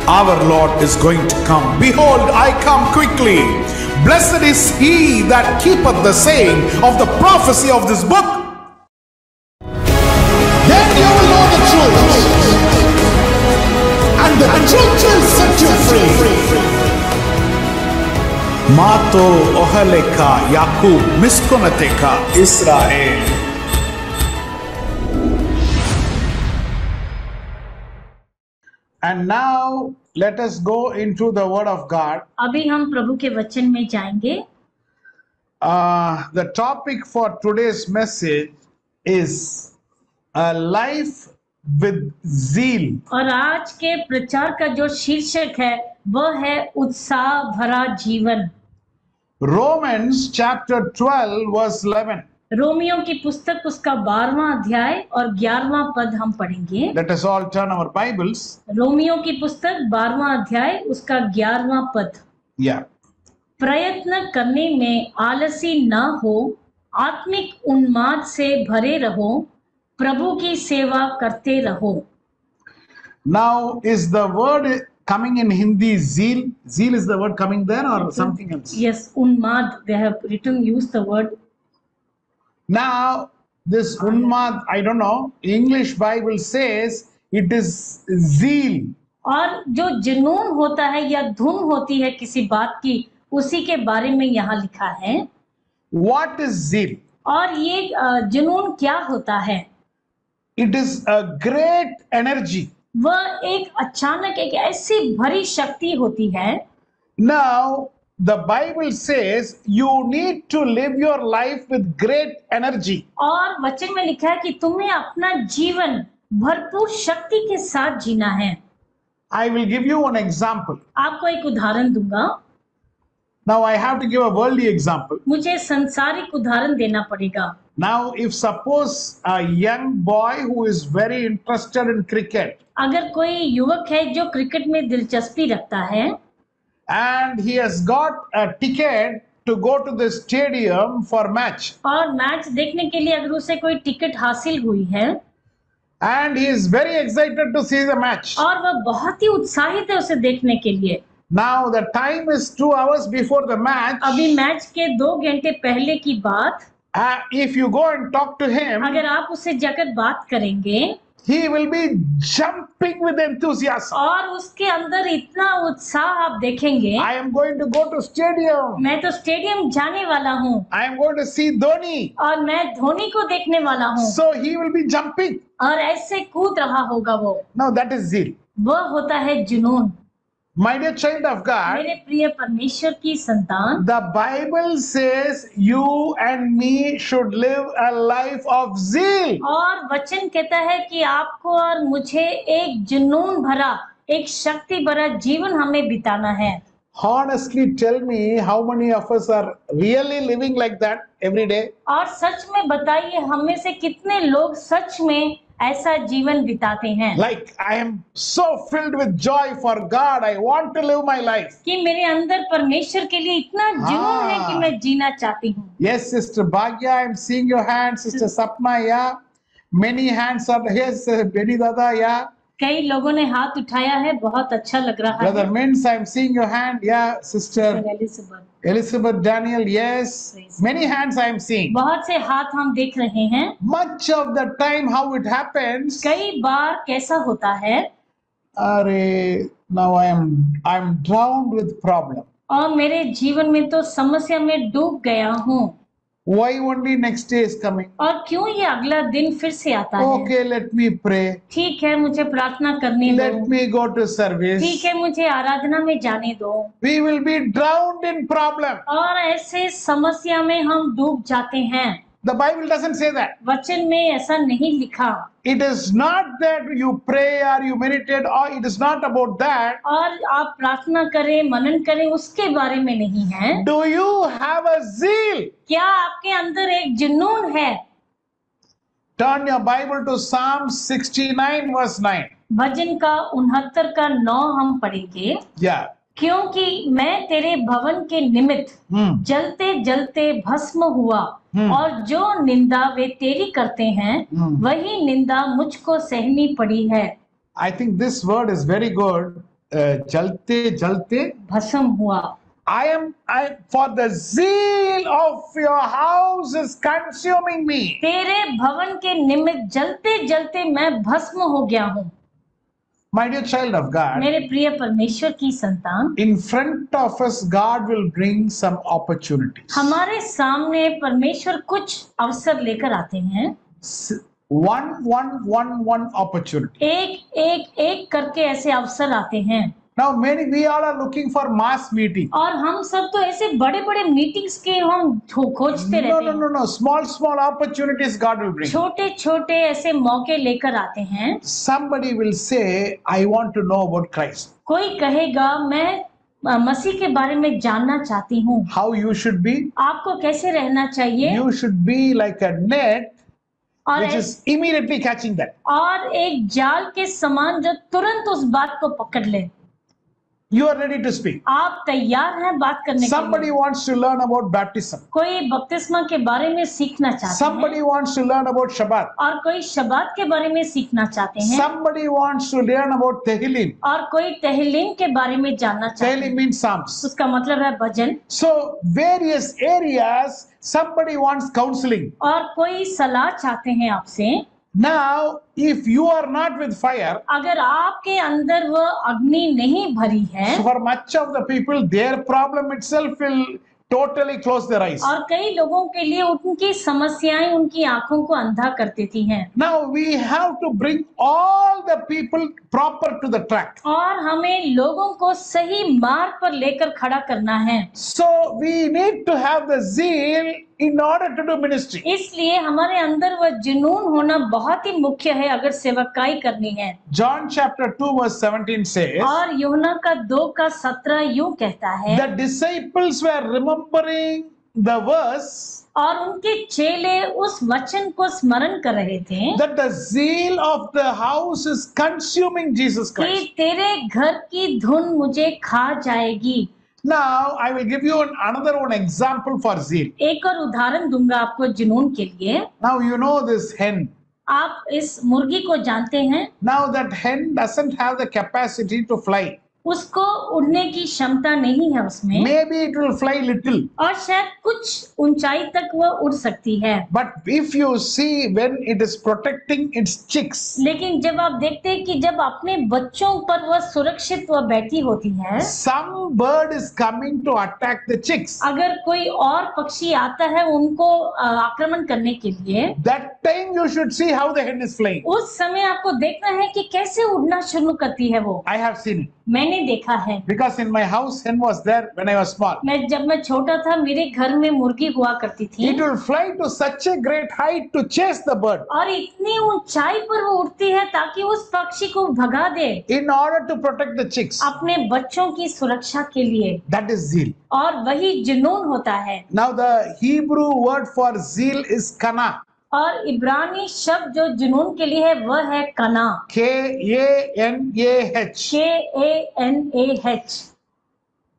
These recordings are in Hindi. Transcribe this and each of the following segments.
our Lord is going to come. Behold, I come quickly. Blessed is he that keepeth the saying of the prophecy of this book. Then you will know the truth, and the truth will set you free. Mato ohaleka Yakub miskonateka Israel. And now let us go into the word of God. अभी हम प्रभु के वचन में जाएंगे. The topic for today's message is a life with zeal. और आज के प्रचार का जो शीर्षक है वह है उत्साह भरा जीवन. Romans chapter 12 verse 11. रोमियो की पुस्तक उसका 12वां अध्याय और 11वां पद हम पढ़ेंगे. Let us all turn our Bibles. Romeo की पुस्तक 12वां अध्याय उसका 11वां पद. Yeah. प्रयत्न करने में आलसी न हो, आत्मिक उन्माद से भरे रहो, प्रभु की सेवा करते रहो. Now is the word coming in Hindi zeal? Zeal is the word coming there or something else? Yes, unmad. They have used the word. Now this unmad, I don't know, English Bible says it is zeal. और जो जुनून होता है या धुन होती है किसी बात की, उसी के बारे में यहाँ लिखा है. What is zeal? और ये जुनून क्या होता है? It is a great energy. वह एक अचानक एक ऐसी भरी शक्ति होती है. Now the Bible says you need to live your life with great energy. और वचन में लिखा है कि तुम्हें अपना जीवन भरपूर शक्ति के साथ जीना है. I will give you one example. आपको एक उदाहरण दूंगा. Now I have to give a worldly example. मुझे संसारिक उदाहरण देना पड़ेगा. Now if suppose a young boy who is very interested in cricket. अगर कोई युवक है जो क्रिकेट में दिलचस्पी रखता है and he has got a ticket to go to the stadium for match, और मैच देखने के लिए अगर उसे कोई टिकट हासिल हुई है and he is very excited to see the match. और वह बहुत ही उत्साहित है उसे देखने के लिए. Now the time is 2 hours before the match. अभी मैच के 2 घंटे पहले की बात. If you go and talk to him, अगर आप उससे जाकर बात करेंगे, he will be jumping with enthusiasm. और उसके अंदर इतना उत्साह आप देखेंगे. I am going to go to stadium. मैं तो स्टेडियम जाने वाला हूँ. I am going to see Dhoni. और मैं धोनी को देखने वाला हूँ. So he will be jumping. और ऐसे कूद रहा होगा वो. Now that is zeal. वह होता है जुनून. My dear child of God, मेरे प्रिय परमेश्वर की संतान, the Bible says you and me should live a life of zeal. और वचन कहता है कि आपको और मुझे एक जुनून भरा, एक शक्ति भरा जीवन हमें बिताना है. Honestly tell me how many of us are really living like that every day? और सच में बताइए हम में से कितने लोग सच में ऐसा जीवन बिताते हैं. Like I am so filled with joy for God, I want to live my life. कि मेरे अंदर परमेश्वर के लिए इतना जुनून है कि मैं जीना चाहती हूँ. Yes, Sister Bhagya, I am seeing your hands. Sister Sapna, yeah. Many hands are here. Beni Dada, yeah. कई लोगों ने हाथ उठाया है, बहुत अच्छा लग रहा है. Brother Mintz, I am seeing your hand. Yeah, Sister Elizabeth Daniel, yes. Many hands I am seeing. बहुत से हाथ हम देख रहे हैं. Much of the time how it happens. कई बार कैसा होता है? अरे, now I am drowned with problem. और मेरे जीवन में तो समस्या में डूब गया हूँ. Why only next day is coming? और क्यों ये अगला दिन फिर से आता है? Okay, let me pray. ठीक है, मुझे प्रार्थना करने दो. Let me go to service. ठीक है, मुझे आराधना में जाने दो. We will be drowned in problem. और ऐसे समस्या में हम डूब जाते हैं. The Bible doesn't say that. वचन में ऐसा नहीं लिखा. It is not that you pray or you meditate, or it is not about that. और आप प्रार्थना करें, मनन करें, उसके बारे में नहीं है. Do you have a zeal? क्या आपके अंदर एक जुनून है? Turn your Bible to Psalm 69 verse 9. भजन का 69 का 9 हम पढ़ेंगे. Yeah. क्योंकि मैं तेरे भवन के निमित्त जलते जलते भस्म हुआ और जो निंदा वे तेरी करते हैं वही निंदा मुझको सहनी पड़ी है. I think this word is very good. जलते जलते भस्म हुआ। I for the zeal of your house is consuming me. तेरे भवन के निमित्त जलते जलते मैं भस्म हो गया हूँ। My dear child of God, मेरे प्रिय परमेश्वर की संतान, in front of us God will bring some opportunities. हमारे सामने परमेश्वर कुछ अवसर लेकर आते हैं। One opportunity. एक करके ऐसे अवसर आते हैं। Now we all are looking for mass meeting. और हम सब तो ऐसे बड़े बड़े मीटिंग्स के हम खोजते रहते हैं। No. Small opportunities God will bring. छोटे छोटे ऐसे मौके लेकर आते हैं। Somebody will say, I want to know about Christ. कोई कहेगा मैं मसीह के बारे में जानना चाहती हूँ। How you should be? आपको कैसे रहना चाहिए? You should be like a net और which is immediately catching that. और एक जाल के समान जो तुरंत उस बात को पकड़ ले। You are ready to speak. आप तैयार हैं बात करने के Somebody लिए? wants to learn about baptism. कोई बपतिस्मा के बारे में सीखना चाहते Somebody हैं। wants to learn about Shabbat. और कोई शबात के बारे में सीखना चाहते हैं। Somebody wants to learn about Tehillim. और कोई तहलीम के बारे में जानना चाहते हैं। Tehillim means Psalms. उसका मतलब है भजन। So various areas, somebody wants counseling. और कोई सलाह चाहते हैं आपसे। Now, if you are not with fire, अगर आपके अंदर वह अग्नि नहीं भरी है, for much of the people, their problem itself will totally close their eyes. और कई लोगों के लिए उनकी समस्याएं उनकी आंखों को अंधा कर देती हैं। Now we have to bring all the people proper to the track. और हमें लोगों को सही मार्ग पर लेकर खड़ा करना है। So we need to have the zeal in order to do ministry. इसलिए हमारे अंदर वह जुनून होना बहुत ही मुख्य है अगर सेवकाई करनी है। John chapter 2 verse 17 says, और यूहन्ना का 2:17 यूं कहता है, the disciples were remembering the verse और उनके चेले उस वचन को स्मरण कर रहे थे that the zeal of the house is consuming Jesus कि Christ. तेरे घर की धुन मुझे खा जाएगी। Now I will give you another one example for zeal. एक और उदाहरण दूंगा आपको जुनून के लिए। Now you know this hen. आप इस मुर्गी को जानते हैं। Now that hen doesn't have the capacity to fly. उसको उड़ने की क्षमता नहीं है उसमें। Maybe it will fly little. और शायद कुछ ऊंचाई तक वह उड़ सकती है। But if you see when it is protecting its chicks, लेकिन जब आप देखते हैं कि जब अपने बच्चों पर वह सुरक्षित वह बैठी होती है, some bird is coming to attack the chicks. अगर कोई और पक्षी आता है उनको आक्रमण करने के लिए, That time you should see how the hen is flying. उस समय आपको देखना है कि कैसे उड़ना शुरू करती है वो। I have seen it. मैंने देखा है। Because in my house hen was there when I was small. जब मैं छोटा था मेरे घर में मुर्गी हुआ करती थी। It will fly to such a great height to chase the bird. और इतनी ऊंचाई पर वो उड़ती है ताकि उस पक्षी को भगा दे। In order to protect the chicks. अपने बच्चों की सुरक्षा के लिए। That is zeal. और वही जुनून होता है। Now the Hebrew word for zeal is kana. और इब्रानी शब्द जो जुनून के लिए है वह है कना। K-A-N-A-H. K-A-N-A-H.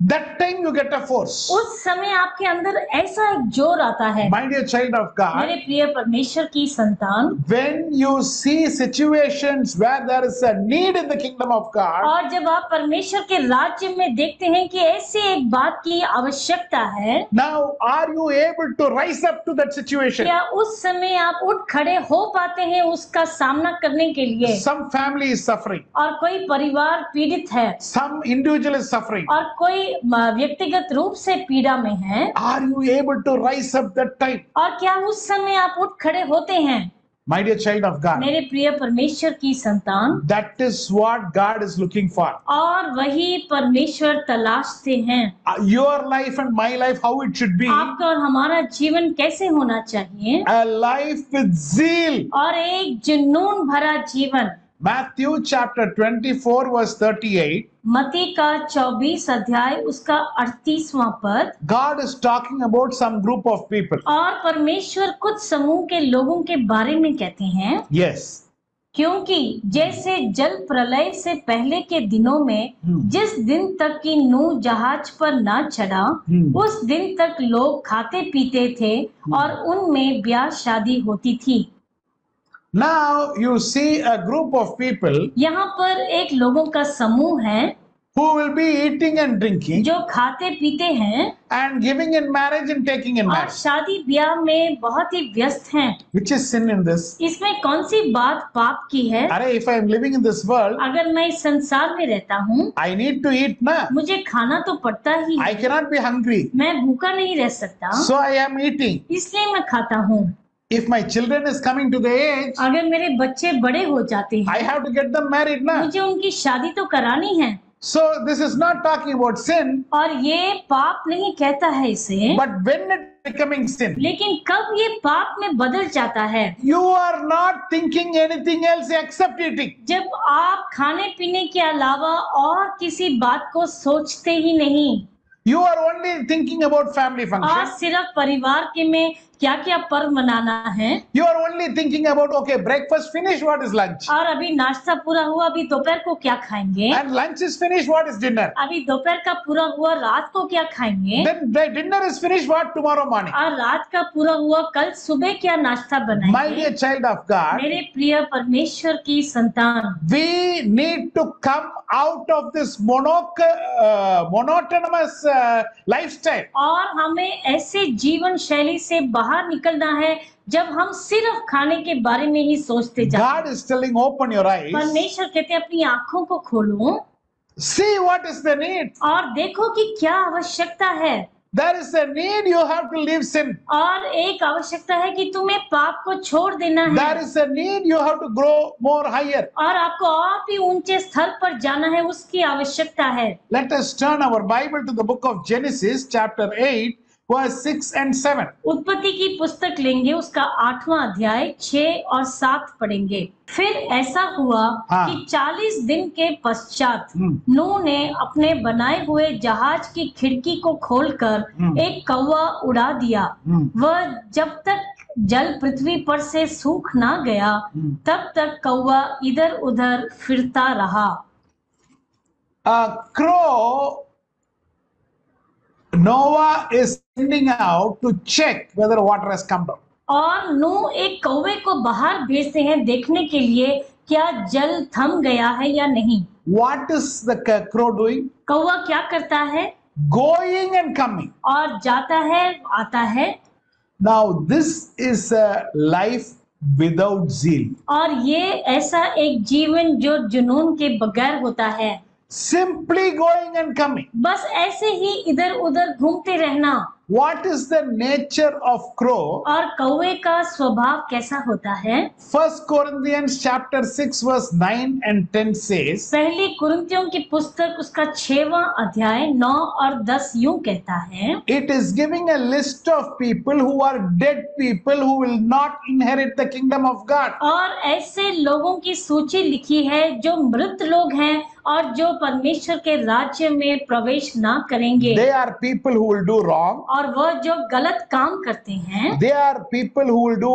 That time you get a force. उस समय आपके अंदर ऐसा एक जोर आता है। My dear child of God, मेरे प्रिय परमेश्वर की संतान, when you see situations where there is a need in the kingdom of God, और जब आप परमेश्वर के राज्य में देखते हैं कि ऐसे एक बात की आवश्यकता है, now are you able to rise up to that situation? क्या उस समय आप उठ खड़े हो पाते हैं उसका सामना करने के लिए? Some family is suffering. और कोई परिवार पीड़ित है, Some individual is suffering. और कोई व्यक्तिगत रूप से पीड़ा में है। Are you able to rise up that time? और क्या उस समय आप उठ खड़े होते हैं? My dear child of God, मेरे प्रिय परमेश्वर की संतान, that is what God is looking for. और वही परमेश्वर तलाशते हैं। Your life and my life, how it should be. आपका और हमारा जीवन कैसे होना चाहिए? A life with zeal. और एक जुनून भरा जीवन। Matthew chapter 24 verse 38. मत्ती का 24 अध्याय उसका 38वां पद। God is talking about some group of people. और परमेश्वर कुछ समूह के लोगों के बारे में कहते हैं। Yes. क्योंकि जैसे जल प्रलय से पहले के दिनों में जिस दिन तक कि नूह जहाज पर ना चढ़ा, उस दिन तक लोग खाते पीते थे और उनमें ब्याह शादी होती थी। Now you see a group of people. यहाँ पर एक लोगों का समूह है। who will be eating and drinking जो खाते पीते हैं and giving in marriage and taking in और marriage. शादी ब्याह में बहुत ही व्यस्त हैं। Which is sin in this? इसमें कौन सी बात पाप की है? अरे, if I am living in this world, अगर मैं इस संसार में रहता हूँ, I need to eat ना. मुझे खाना तो पड़ता ही है। I cannot be hungry. मैं भूखा नहीं रह सकता, So I am eating. इसलिए मैं खाता हूँ। If my children is coming to the age, अगर मेरे बच्चे बड़े हो जाते I हैं, have to get them married ना. मुझे उनकी शादी तो करानी है। So this is not talking about sin, और ये पाप नहीं कहता है इसे, but when it becoming sin, लेकिन कब ये पाप में बदल जाता है? you are not thinking anything else except eating. जब आप खाने पीने के अलावा और किसी बात को सोचते ही नहीं You are only thinking about family और function. सिर्फ परिवार के में क्या क्या पर्व मनाना है, You are only thinking about, okay, breakfast finished, what is lunch? और अभी नाश्ता पूरा हुआ, अभी दोपहर को क्या खाएंगे, And lunch is finished, what is dinner? अभी दोपहर का पूरा हुआ, रात को क्या खाएंगे, Then the dinner is finished, what tomorrow morning? और रात का पूरा हुआ, कल सुबह क्या नाश्ता My बनाएंगे। dear child of God, मेरे प्रिय परमेश्वर की संतान, we need to come out of this monotonous lifestyle. और हमें ऐसे जीवन शैली से बाहर निकलना है जब हम सिर्फ खाने के बारे में ही सोचते जाते God is telling, open your हैं। eyes, परमेश्वर कहते हैं अपनी आंखों को खोलो see what is the need. और देखो कि क्या आवश्यकता है। There is a need, you have to leave sin. और एक आवश्यकता है कि तुम्हें पाप को छोड़ देना है, There is a need, you have to grow more higher. और आपको और भी ऊंचे स्तर पर जाना है, उसकी आवश्यकता है। Let us turn our Bible to the book of Genesis, chapter 8, verse 6 and 7. उत्पत्ति की पुस्तक लेंगे, उसका 8वां अध्याय 6 और 7 पढ़ेंगे। फिर ऐसा हुआ हाँ। कि 40 दिन के पश्चात नूह ने अपने बनाए हुए जहाज की खिड़की को खोलकर एक कौवा उड़ा दिया। वह जब तक जल पृथ्वी पर से सूख ना गया तब तक कौवा इधर उधर फिरता रहा। A crow, Noah is sending out to check whether water has come down. और नूह एक कौवे को बाहर भेजते हैं देखने के लिए क्या जल थम गया है या नहीं। What is the crow doing? कौवा क्या करता है? Going and coming. और जाता है, आता है। Now this is a life without zeal. और ये ऐसा एक जीवन जो जुनून के बगैर होता है। Simply going and coming. बस ऐसे ही इधर उधर घूमते रहना। What is the nature of crow? और कौवे का स्वभाव कैसा होता है? 1 Corinthians chapter 6 verse 9 and 10 says, पहली कुरिन्थियों की पुस्तक उसका 6वां अध्याय 9 और 10 यूं कहता है, it is giving a list of people who are dead people who will not inherit the kingdom of God. और ऐसे लोगों की सूची लिखी है जो मृत लोग हैं और जो परमेश्वर के राज्य में प्रवेश ना करेंगे। They are people who will do wrong. और वह जो गलत काम करते हैं। They are people who will do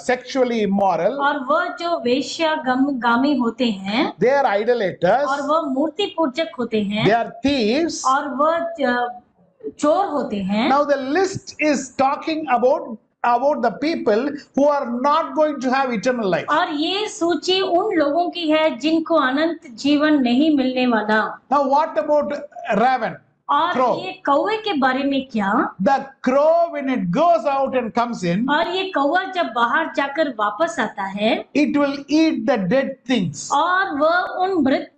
sexually immoral. और वह जो वेश्यागामी होते हैं। They are idolaters. और वह मूर्ति पूजक होते हैं। They are thieves. और वह चोर होते हैं। Now the list is talking about the people who are not going to have eternal life. और ये सूची उन लोगों की है जिनको अनंत जीवन नहीं मिलने वाला। Now what about raven? और Crow. ये कौवे के बारे में क्या? The crow when it goes out and comes in, और ये कौवा जब बाहर जाकर वापस आता है, it will eat the dead things. और वह उन मृत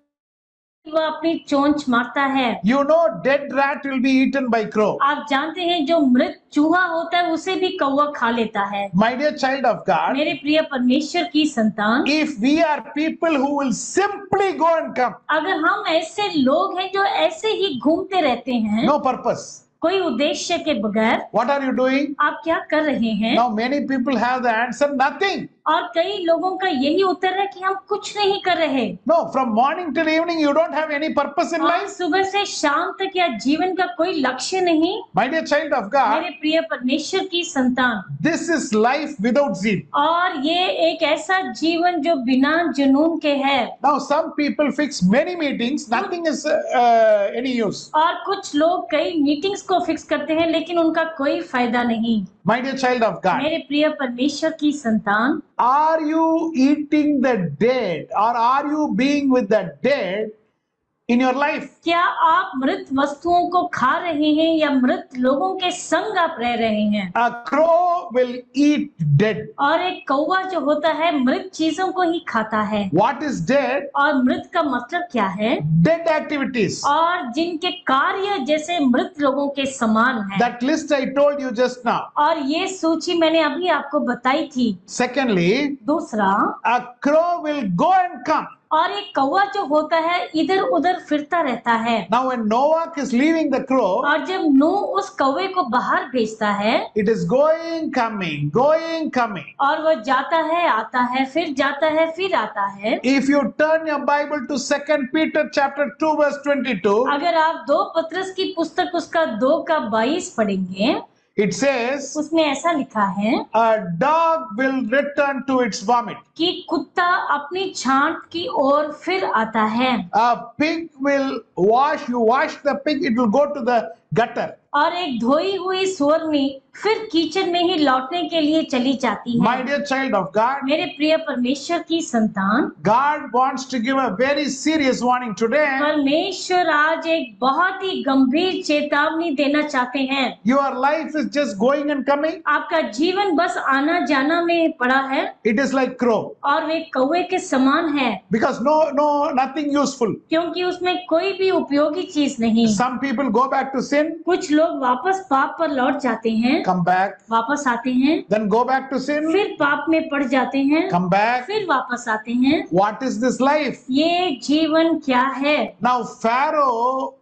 वह अपनी चोंच मारता है। You know, dead rat will be eaten by crow. आप जानते हैं जो मृत चूहा होता है उसे भी कौवा खा लेता है। My dear child of God, मेरे प्रिय परमेश्वर की संतान, if we are people who will simply go and come, अगर हम ऐसे लोग हैं जो ऐसे ही घूमते रहते हैं, no purpose, कोई उद्देश्य के बगैर, what are you doing? आप क्या कर रहे हैं? Now many people have the answer, nothing. और कई लोगों का यही उत्तर है कि हम कुछ नहीं कर रहे। No, from morning till evening you don't have any purpose in और life. सुबह से शाम तक या जीवन का कोई लक्ष्य नहीं। My dear child of God, मेरे प्रिय परमेश्वर की संतान, this is life without zeal. और ये एक ऐसा जीवन जो बिना जुनून के है। Now some people fix many meetings, nothing is any use. और कुछ लोग कई मीटिंग्स को फिक्स करते हैं लेकिन उनका कोई फायदा नहीं। My dear child of God, मेरे प्रिय परमेश्वर की संतान, are you eating the dead or are you being with the dead in your life? क्या आप मृत वस्तुओं को खा रहे हैं या मृत लोगों के संग आप रह रहे हैं? A crow will eat dead. और एक कौवा जो होता है मृत चीजों को ही खाता है। What is dead? और मृत का मतलब क्या है? Dead activities. और जिनके कार्य जैसे मृत लोगों के समान है। That list I told you just now. और ये सूची मैंने अभी आपको बताई थी। Secondly, दूसरा, a crow will go and come. और एक कौवा जो होता है इधर उधर फिरता रहता है। Now when Noah is leaving the crow, और जब नूह उस कौवे को बाहर भेजता है, it is going, coming, going, coming. और वह जाता है, आता है, फिर जाता है, फिर आता है। If you turn your Bible to 2 Peter chapter 2 verse 22, अगर आप 2 पत्रस की पुस्तक उसका 2:22 पढ़ेंगे, it says, उसमें ऐसा लिखा है a dog will return to its vomit. कि कुत्ता अपनी छांट की ओर फिर आता है। A pig will you wash the pig, it will go to the gutter. और एक धोई हुई सुअरनी फिर कीचड़ में ही लौटने के लिए चली जाती है। My dear child of God, मेरे प्रिय परमेश्वर की संतान, God wants to give a very serious warning today. परमेश्वर आज एक बहुत ही गंभीर चेतावनी देना चाहते हैं। Your life is just going and coming. आपका जीवन बस आना जाना में पड़ा है। It is like crow. और वे कौवे के समान है। Because nothing useful. क्योंकि उसमें कोई भी उपयोगी चीज नहीं। Some people go back to sin. कुछ लोग वापस पाप पर लौट जाते हैं, come back, वापस आते हैं, then go back to sin, फिर पाप में पड़ जाते हैं, come back. फिर वापस आते हैं। What is this life? ये जीवन क्या है? Now Pharaoh,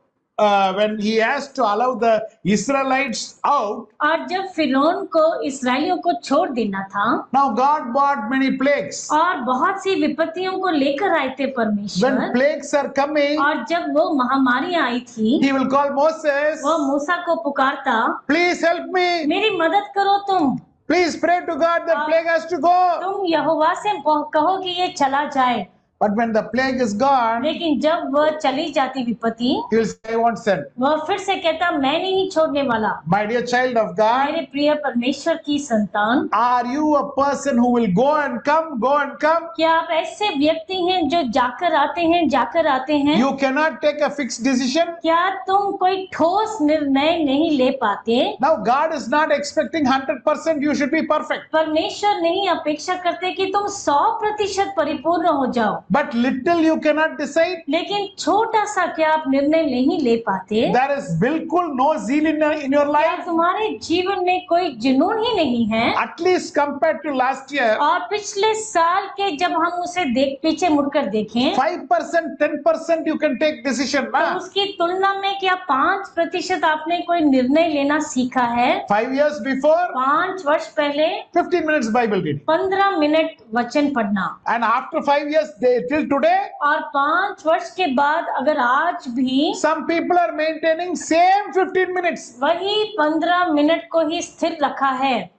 when he has to allow the Israelites out, और जब फिरौन को इस्राएलियों को छोड़ देना था, now God brought many plagues. और बहुत सी विपत्तियों को लेकर आए थे परमेश्वर। When plagues are coming, और जब वो महामारियां आई थी, he will call Moses, वो मूसा को पुकारता, please help me, मेरी मदद करो तुम। please pray to God that plague has to go. तुम यहोवा से कहो कि ये चला जाए। But when the plague is gone, लेकिन जब वह चली जाती विपत्ति, he will say, I won't send. वह फिर से कहता, मैं नहीं छोड़ने वाला। My dear child of God, मेरे प्रिय परमेश्वर की संतान, are you a person who will go and come, go and come? क्या आप ऐसे व्यक्ति हैं जो जाकर आते हैं, जाकर आते हैं? You cannot take a fixed decision. क्या तुम कोई ठोस निर्णय नहीं ले पाते? Now God is not expecting 100% you should be perfect. परमेश्वर नहीं अपेक्षा करते कि तुम 100% परिपूर्ण हो जाओ। But little you cannot decide. लेकिन छोटा सा क्या आप निर्णय नहीं ले पाते? There is बिल्कुल no zeal in your क्या life. तुम्हारे जीवन में कोई जुनून ही नहीं है? At least compared to last year, और पिछले साल के जब हम उसे पीछे मुड़कर देखें, 5%, 10% you can take decision. तो उसकी तुलना में क्या 5% आपने कोई निर्णय लेना सीखा है? 5 years before, 5 वर्ष पहले 15 minutes Bible reading. 15 मिनट वचन पढ़ना, And after 5 years, till today, और 5 वर्ष के बाद अगर आज भी some people are maintaining same 15 minutes. वही 15 मिनट को ही स्थिर रखा है।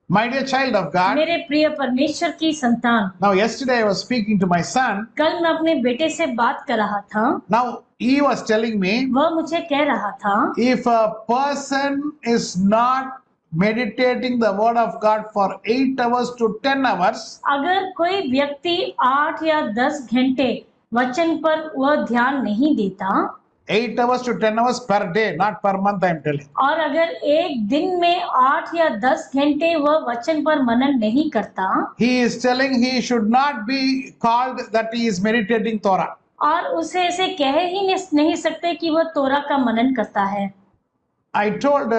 My dear child of God, मेरे प्रिय परमेश्वर की संतान, now yesterday I was speaking to my son. कल मैं अपने बेटे से बात कर रहा था। Now he was telling me, वह मुझे कह रहा था, if a person is not meditating the word of God for 8 hours to 10 hours, अगर कोई व्यक्ति 8 या 10 घंटे वचन पर वह ध्यान नहीं देता, 8 hours to 10 hours per day, not per month, I am telling. और अगर एक दिन में 8 या 10 घंटे वह वचन पर मनन नहीं करता, He is telling he should not be called that he is meditating Torah. और उसे ऐसे कह ही नहीं सकते कि वह तोरा का मनन करता है। I told,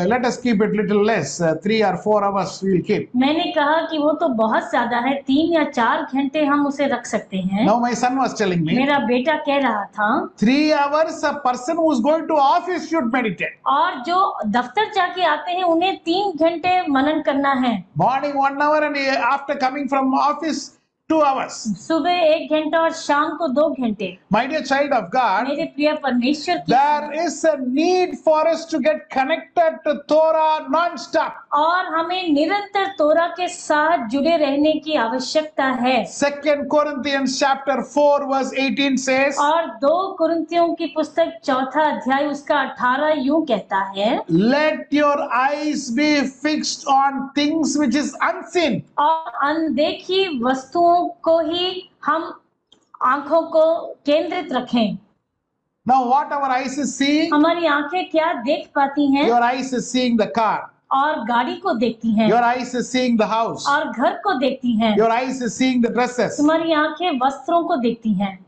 let us keep it little less, 3 or 4 hours we will keep. मैंने कहा कि वो तो बहुत ज्यादा है, 3 या 4 घंटे हम उसे रख सकते हैं। Now my son was telling me, मेरा बेटा कह रहा था, 3 hours a person who is going to office should meditate. और जो दफ्तर जाके आते हैं उन्हें 3 घंटे मनन करना है। Morning 1 hour and after coming from office 2 hours. सुबह 1 घंटा और शाम को 2 घंटे। My dear child of God, मेरे प्रिय परमेश्वर की, there is a need for us to get connected to Torah non-stop. और हमें निरंतर तोरा के साथ जुड़े रहने की आवश्यकता है। 2 Corinthians chapter 4 verse 18 says, और 2 कुरिन्थियों की पुस्तक 4 अध्याय उसका 18 यूं कहता है, let your eyes be fixed on things which is unseen. और अनदेखी वस्तुओं को ही हम आंखों को केंद्रित रखें। Now what our eyes is seeing? हमारी आंखें क्या देख पाती हैं? Your eyes is seeing the car. और गाड़ी को देखती हैं, Your eyes is seeing the house. और घर को देखती हैं। Your eyes is seeing the dresses. तुम्हारी आंखें वस्त्रों को देखती हैं।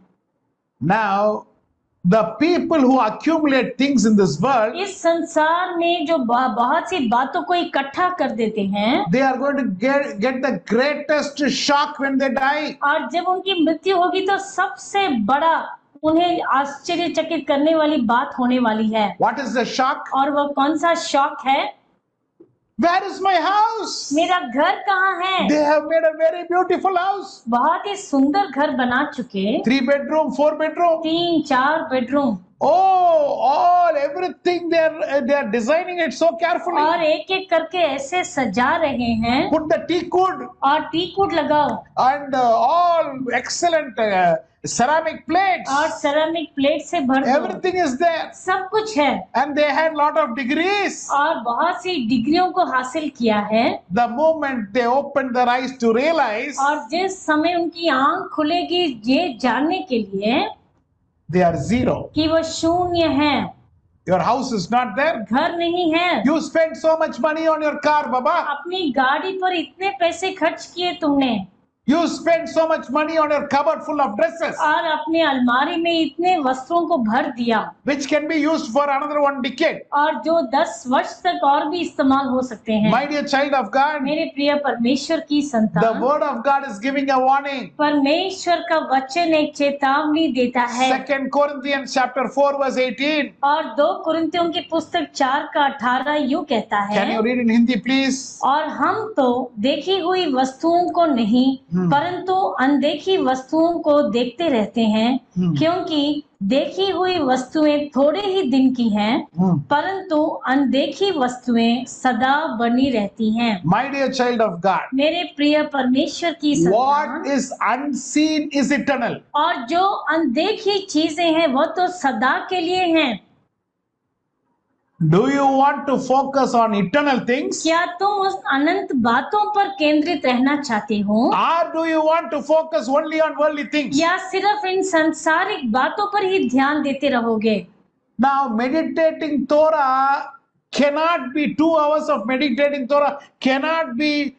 Now, the people who accumulate things in this world, इस संसार में जो बहुत सी बातों को इकट्ठा कर देते हैं, they are going to get the greatest shock when they die. और जब उनकी मृत्यु होगी तो सबसे बड़ा उन्हें आश्चर्यचकित करने वाली बात होने वाली है। What is the shock? और वो कौन सा शॉक है? Where is my house? मेरा घर कहाँ है? They have made a very beautiful house. बहुत ही सुंदर घर बना चुके, 3 bedroom, 4 bedroom. 3-4 bedroom, Oh, everything they are designing it so carefully. और एक एक करके ऐसे सजा रहे हैं, Put the teakwood और टीकूड लगाओ, and all excellent ceramic plates. और सेरामिक प्लेट से भर दो। Everything is there. सब कुछ है, And they had lot of degrees. और बहुत सी डिग्रियों को हासिल किया है। The moment they opened their eyes to realize और जिस समय उनकी आंख खुलेगी ये जानने के लिए they are zero. कि वो शून्य है, Your house is not there. घर नहीं है, You spent so much money on your car, Baba. अपनी गाड़ी पर इतने पैसे खर्च किए तुमने, You spent so much money on your cupboard full of dresses, और अपने अलमारी में इतने वस्त्रों को भर दिया, which can be used for another 1 decade. और जो 10 वर्ष तक और भी इस्तेमाल हो सकते हैं। My dear child of God, मेरे प्रिय परमेश्वर की the संतान, word of God is giving a warning. परमेश्वर का वचन एक चेतावनी देता है। 2 Corinthians chapter 4 verse 18. और 2 कुरिन्थियों की पुस्तक 4:18 यूं कहता Can है, you read in Hindi, please? और हम तो देखी हुई वस्तुओं को नहीं परंतु अनदेखी वस्तुओं को देखते रहते हैं, क्योंकि देखी हुई वस्तुएं थोड़े ही दिन की हैं, परंतु अनदेखी वस्तुएं सदा बनी रहती हैं। My dear child of God, मेरे प्रिय परमेश्वर की संतान, what is unseen is eternal. और जो अनदेखी चीजें हैं वो तो सदा के लिए हैं। Do you want to focus on eternal things? क्या तुम उस अनंत बातों पर केंद्रित रहना चाहते हो, Or do you want to focus only on worldly things? या सिर्फ इन सांसारिक बातों पर ही ध्यान देते रहोगे? Now, meditating Torah cannot be 2 hours of meditating Torah cannot be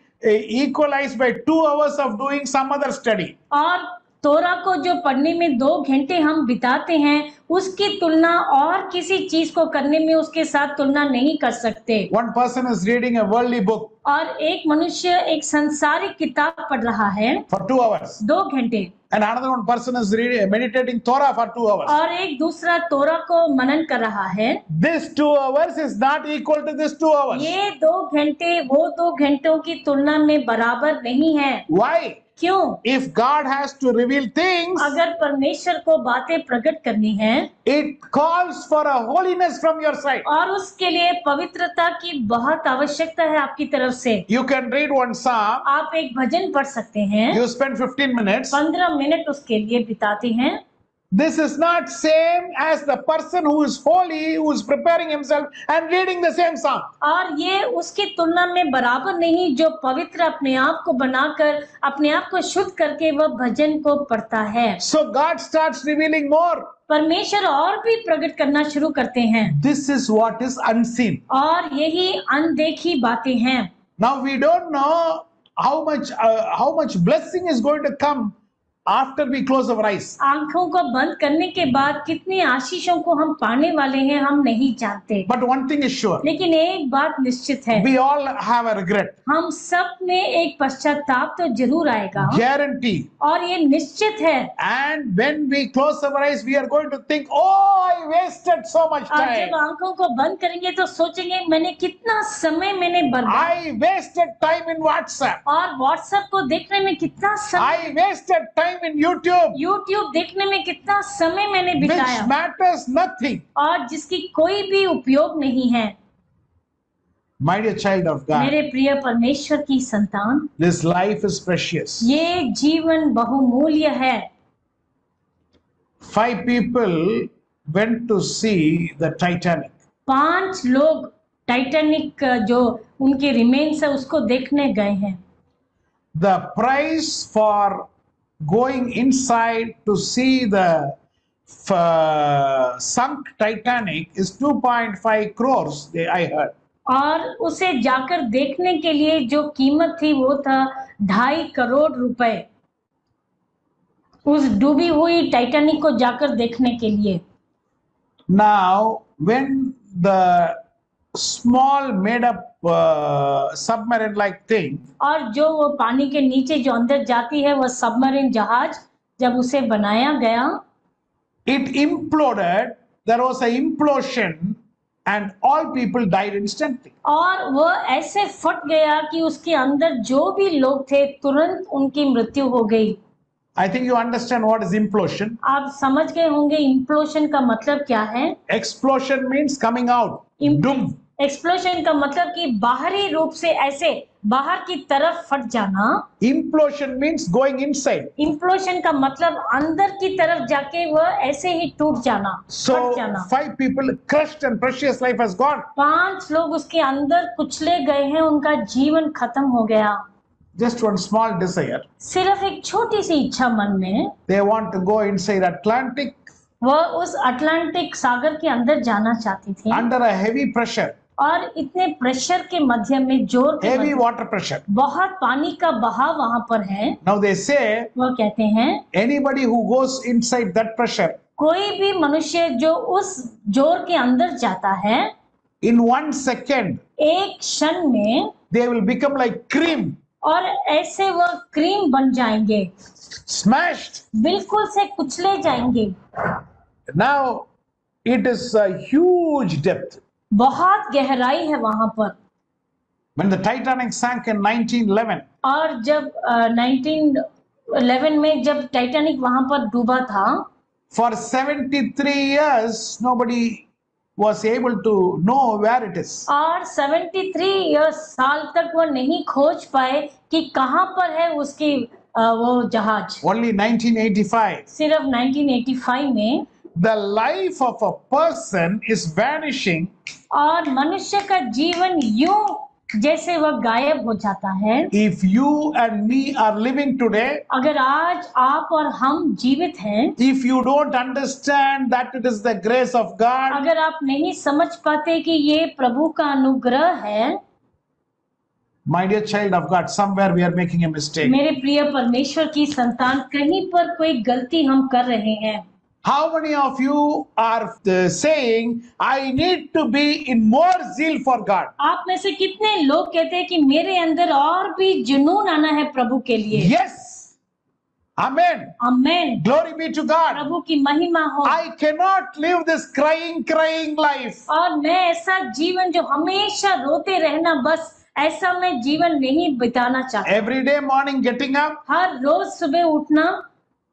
equalized by 2 hours of doing some other study. और तोरा को जो पढ़ने में 2 घंटे हम बिताते हैं उसकी तुलना और किसी चीज को करने में उसके साथ तुलना नहीं कर सकते। One person is reading a worldly book और एक मनुष्य एक संसारिक किताब पढ़ रहा है for 2 hours, 2 घंटे, and another one person is meditating Torah for 2 hours. और एक दूसरा तोरा को मनन कर रहा है। This 2 hours is not equal to this 2 hours. ये 2 घंटे वो 2 घंटों की तुलना में बराबर नहीं है। Why? क्यों? If God has to reveal things, अगर परमेश्वर को बातें प्रकट करनी है, it calls for a holiness from your side. और उसके लिए पवित्रता की बहुत आवश्यकता है आपकी तरफ से। You can read one psalm, आप एक भजन पढ़ सकते हैं, you spend 15 minutes. 15 मिनट उसके लिए बिताते हैं। This is not same as the person who is holy, who is preparing himself and reading the same psalm. और ये उसकी तुलना में बराबर नहीं जो पवित्र अपने आप को बनाकर अपने आप को शुद्ध करके वह भजन को पढ़ता है। So God starts revealing more. परमेश्वर और भी प्रकट करना शुरू करते हैं, This is what is unseen. और यही अनदेखी बातें हैं। Now we don't know how much blessing is going to come after we close our eyes. आंखों को बंद करने के बाद कितनी आशीषों को हम पाने वाले हैं हम नहीं जानते, But one thing is sure. लेकिन एक बात निश्चित है, We all have a regret. हम सब में एक पश्चाताप तो जरूर आएगा, Guarantee. और ये निश्चित है। And when we close our eyes, we are going to think, oh, I wasted so much और time. जब आंखों को बंद करेंगे तो सोचेंगे मैंने कितना समय मैंने बर्बाद, I wasted time in WhatsApp. और व्हाट्सएप को देखने में कितना समय, I wasted time in YouTube, YouTube देखने में कितना समय मैंने which बिताया, matters nothing. और जिसकी कोई भी उपयोग नहीं है। My dear child of God, मेरे प्रिय परमेश्वर की संतान, this life is precious. ये जीवन बहुमूल्य है। 5 people went to see the Titanic. 5 लोग टाइटैनिक जो उनके रिमेन्स है उसको देखने गए हैं। The price for going inside to see the sunk Titanic is 2.5 crores, I heard. और उसे जाकर देखने के लिए जो कीमत थी वो था 2.5 करोड़ रुपए, उस डूबी हुई टाइटैनिक को जाकर देखने के लिए। Now, when the small made up submarine like thing, और जो वो पानी के नीचे जो अंदर जाती है वो सबमरीन जहाज जब उसे बनाया गया, it imploded, there was an implosion and all people died instantly. और वो ऐसे फट गया कि उसके अंदर जो भी लोग थे तुरंत उनकी मृत्यु हो गई। I think you understand what is implosion. आप समझ गए होंगे इम्प्लोशन का मतलब क्या है। Explosion means coming out. Doom. Explosion का मतलब कि बाहरी रूप से ऐसे बाहर की तरफ फट जाना। Implosion means going inside. इम्प्लोशन का मतलब अंदर की तरफ जाके वह ऐसे ही टूट जाना, So फट जाना। 5 people crushed and precious life has gone. 5 लोग उसके अंदर कुचले गए हैं, उनका जीवन खत्म हो गया। Just one small desire. सिर्फ एक छोटी सी इच्छा मन में, They want to go inside Atlantic वह उस अटलांटिक सागर के अंदर जाना चाहती थी under a heavy pressure, और इतने प्रेशर के मध्य में, जोर के heavy मध्य, water pressure. बहुत पानी का बहाव वहां पर है। Now they say वह कहते हैं anybody who goes inside that pressure कोई भी मनुष्य जो उस जोर के अंदर जाता है, in 1 second एक क्षण में they will become like cream, और ऐसे वह क्रीम बन जाएंगे, smashed. बिल्कुल से कुचले जाएंगे। Now it is a huge depth. बहुत गहराई है वहां पर। When the Titanic sank in 1911, और जब 1911 में जब टाइटैनिक वहां पर डूबा था, for 73 years nobody was able to know where it is. और 73 साल तक वो नहीं खोज पाए कि कहां पर है उसकी वो जहाज। Only 1985. सिर्फ 1985 में The life of a person is vanishing और मनुष्य का जीवन यूं जैसे वह गायब हो जाता है। if you and me are living today. अगर आज आप और हम जीवित हैं, If you don't understand that it is the grace of God, अगर आप नहीं समझ पाते कि ये प्रभु का अनुग्रह है, my dear child of God, somewhere we are making a mistake. मेरे प्रिय परमेश्वर की संतान, कहीं पर कोई गलती हम कर रहे हैं। How many of you are saying, I need to be in more zeal for God? आप में से कितने लोग कहते हैं कि मेरे अंदर और भी जुनून आना है प्रभु के लिए? Yes. Amen. Amen. Glory be to God. प्रभु की महिमा हो। I cannot live this crying life. और मैं ऐसा जीवन जो हमेशा रोते रहना, बस ऐसा मैं जीवन नहीं बिताना चाहता। Every day morning getting up. हर रोज सुबह उठना,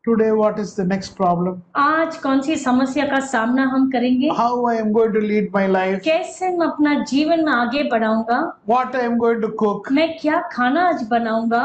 Today what is the next problem? आज कौन सी समस्या का सामना हम करेंगे? How I am going to lead my life? कैसे मैं अपना जीवन में आगे बढ़ाऊंगा? What I am going to cook? मैं क्या खाना आज बनाऊंगा?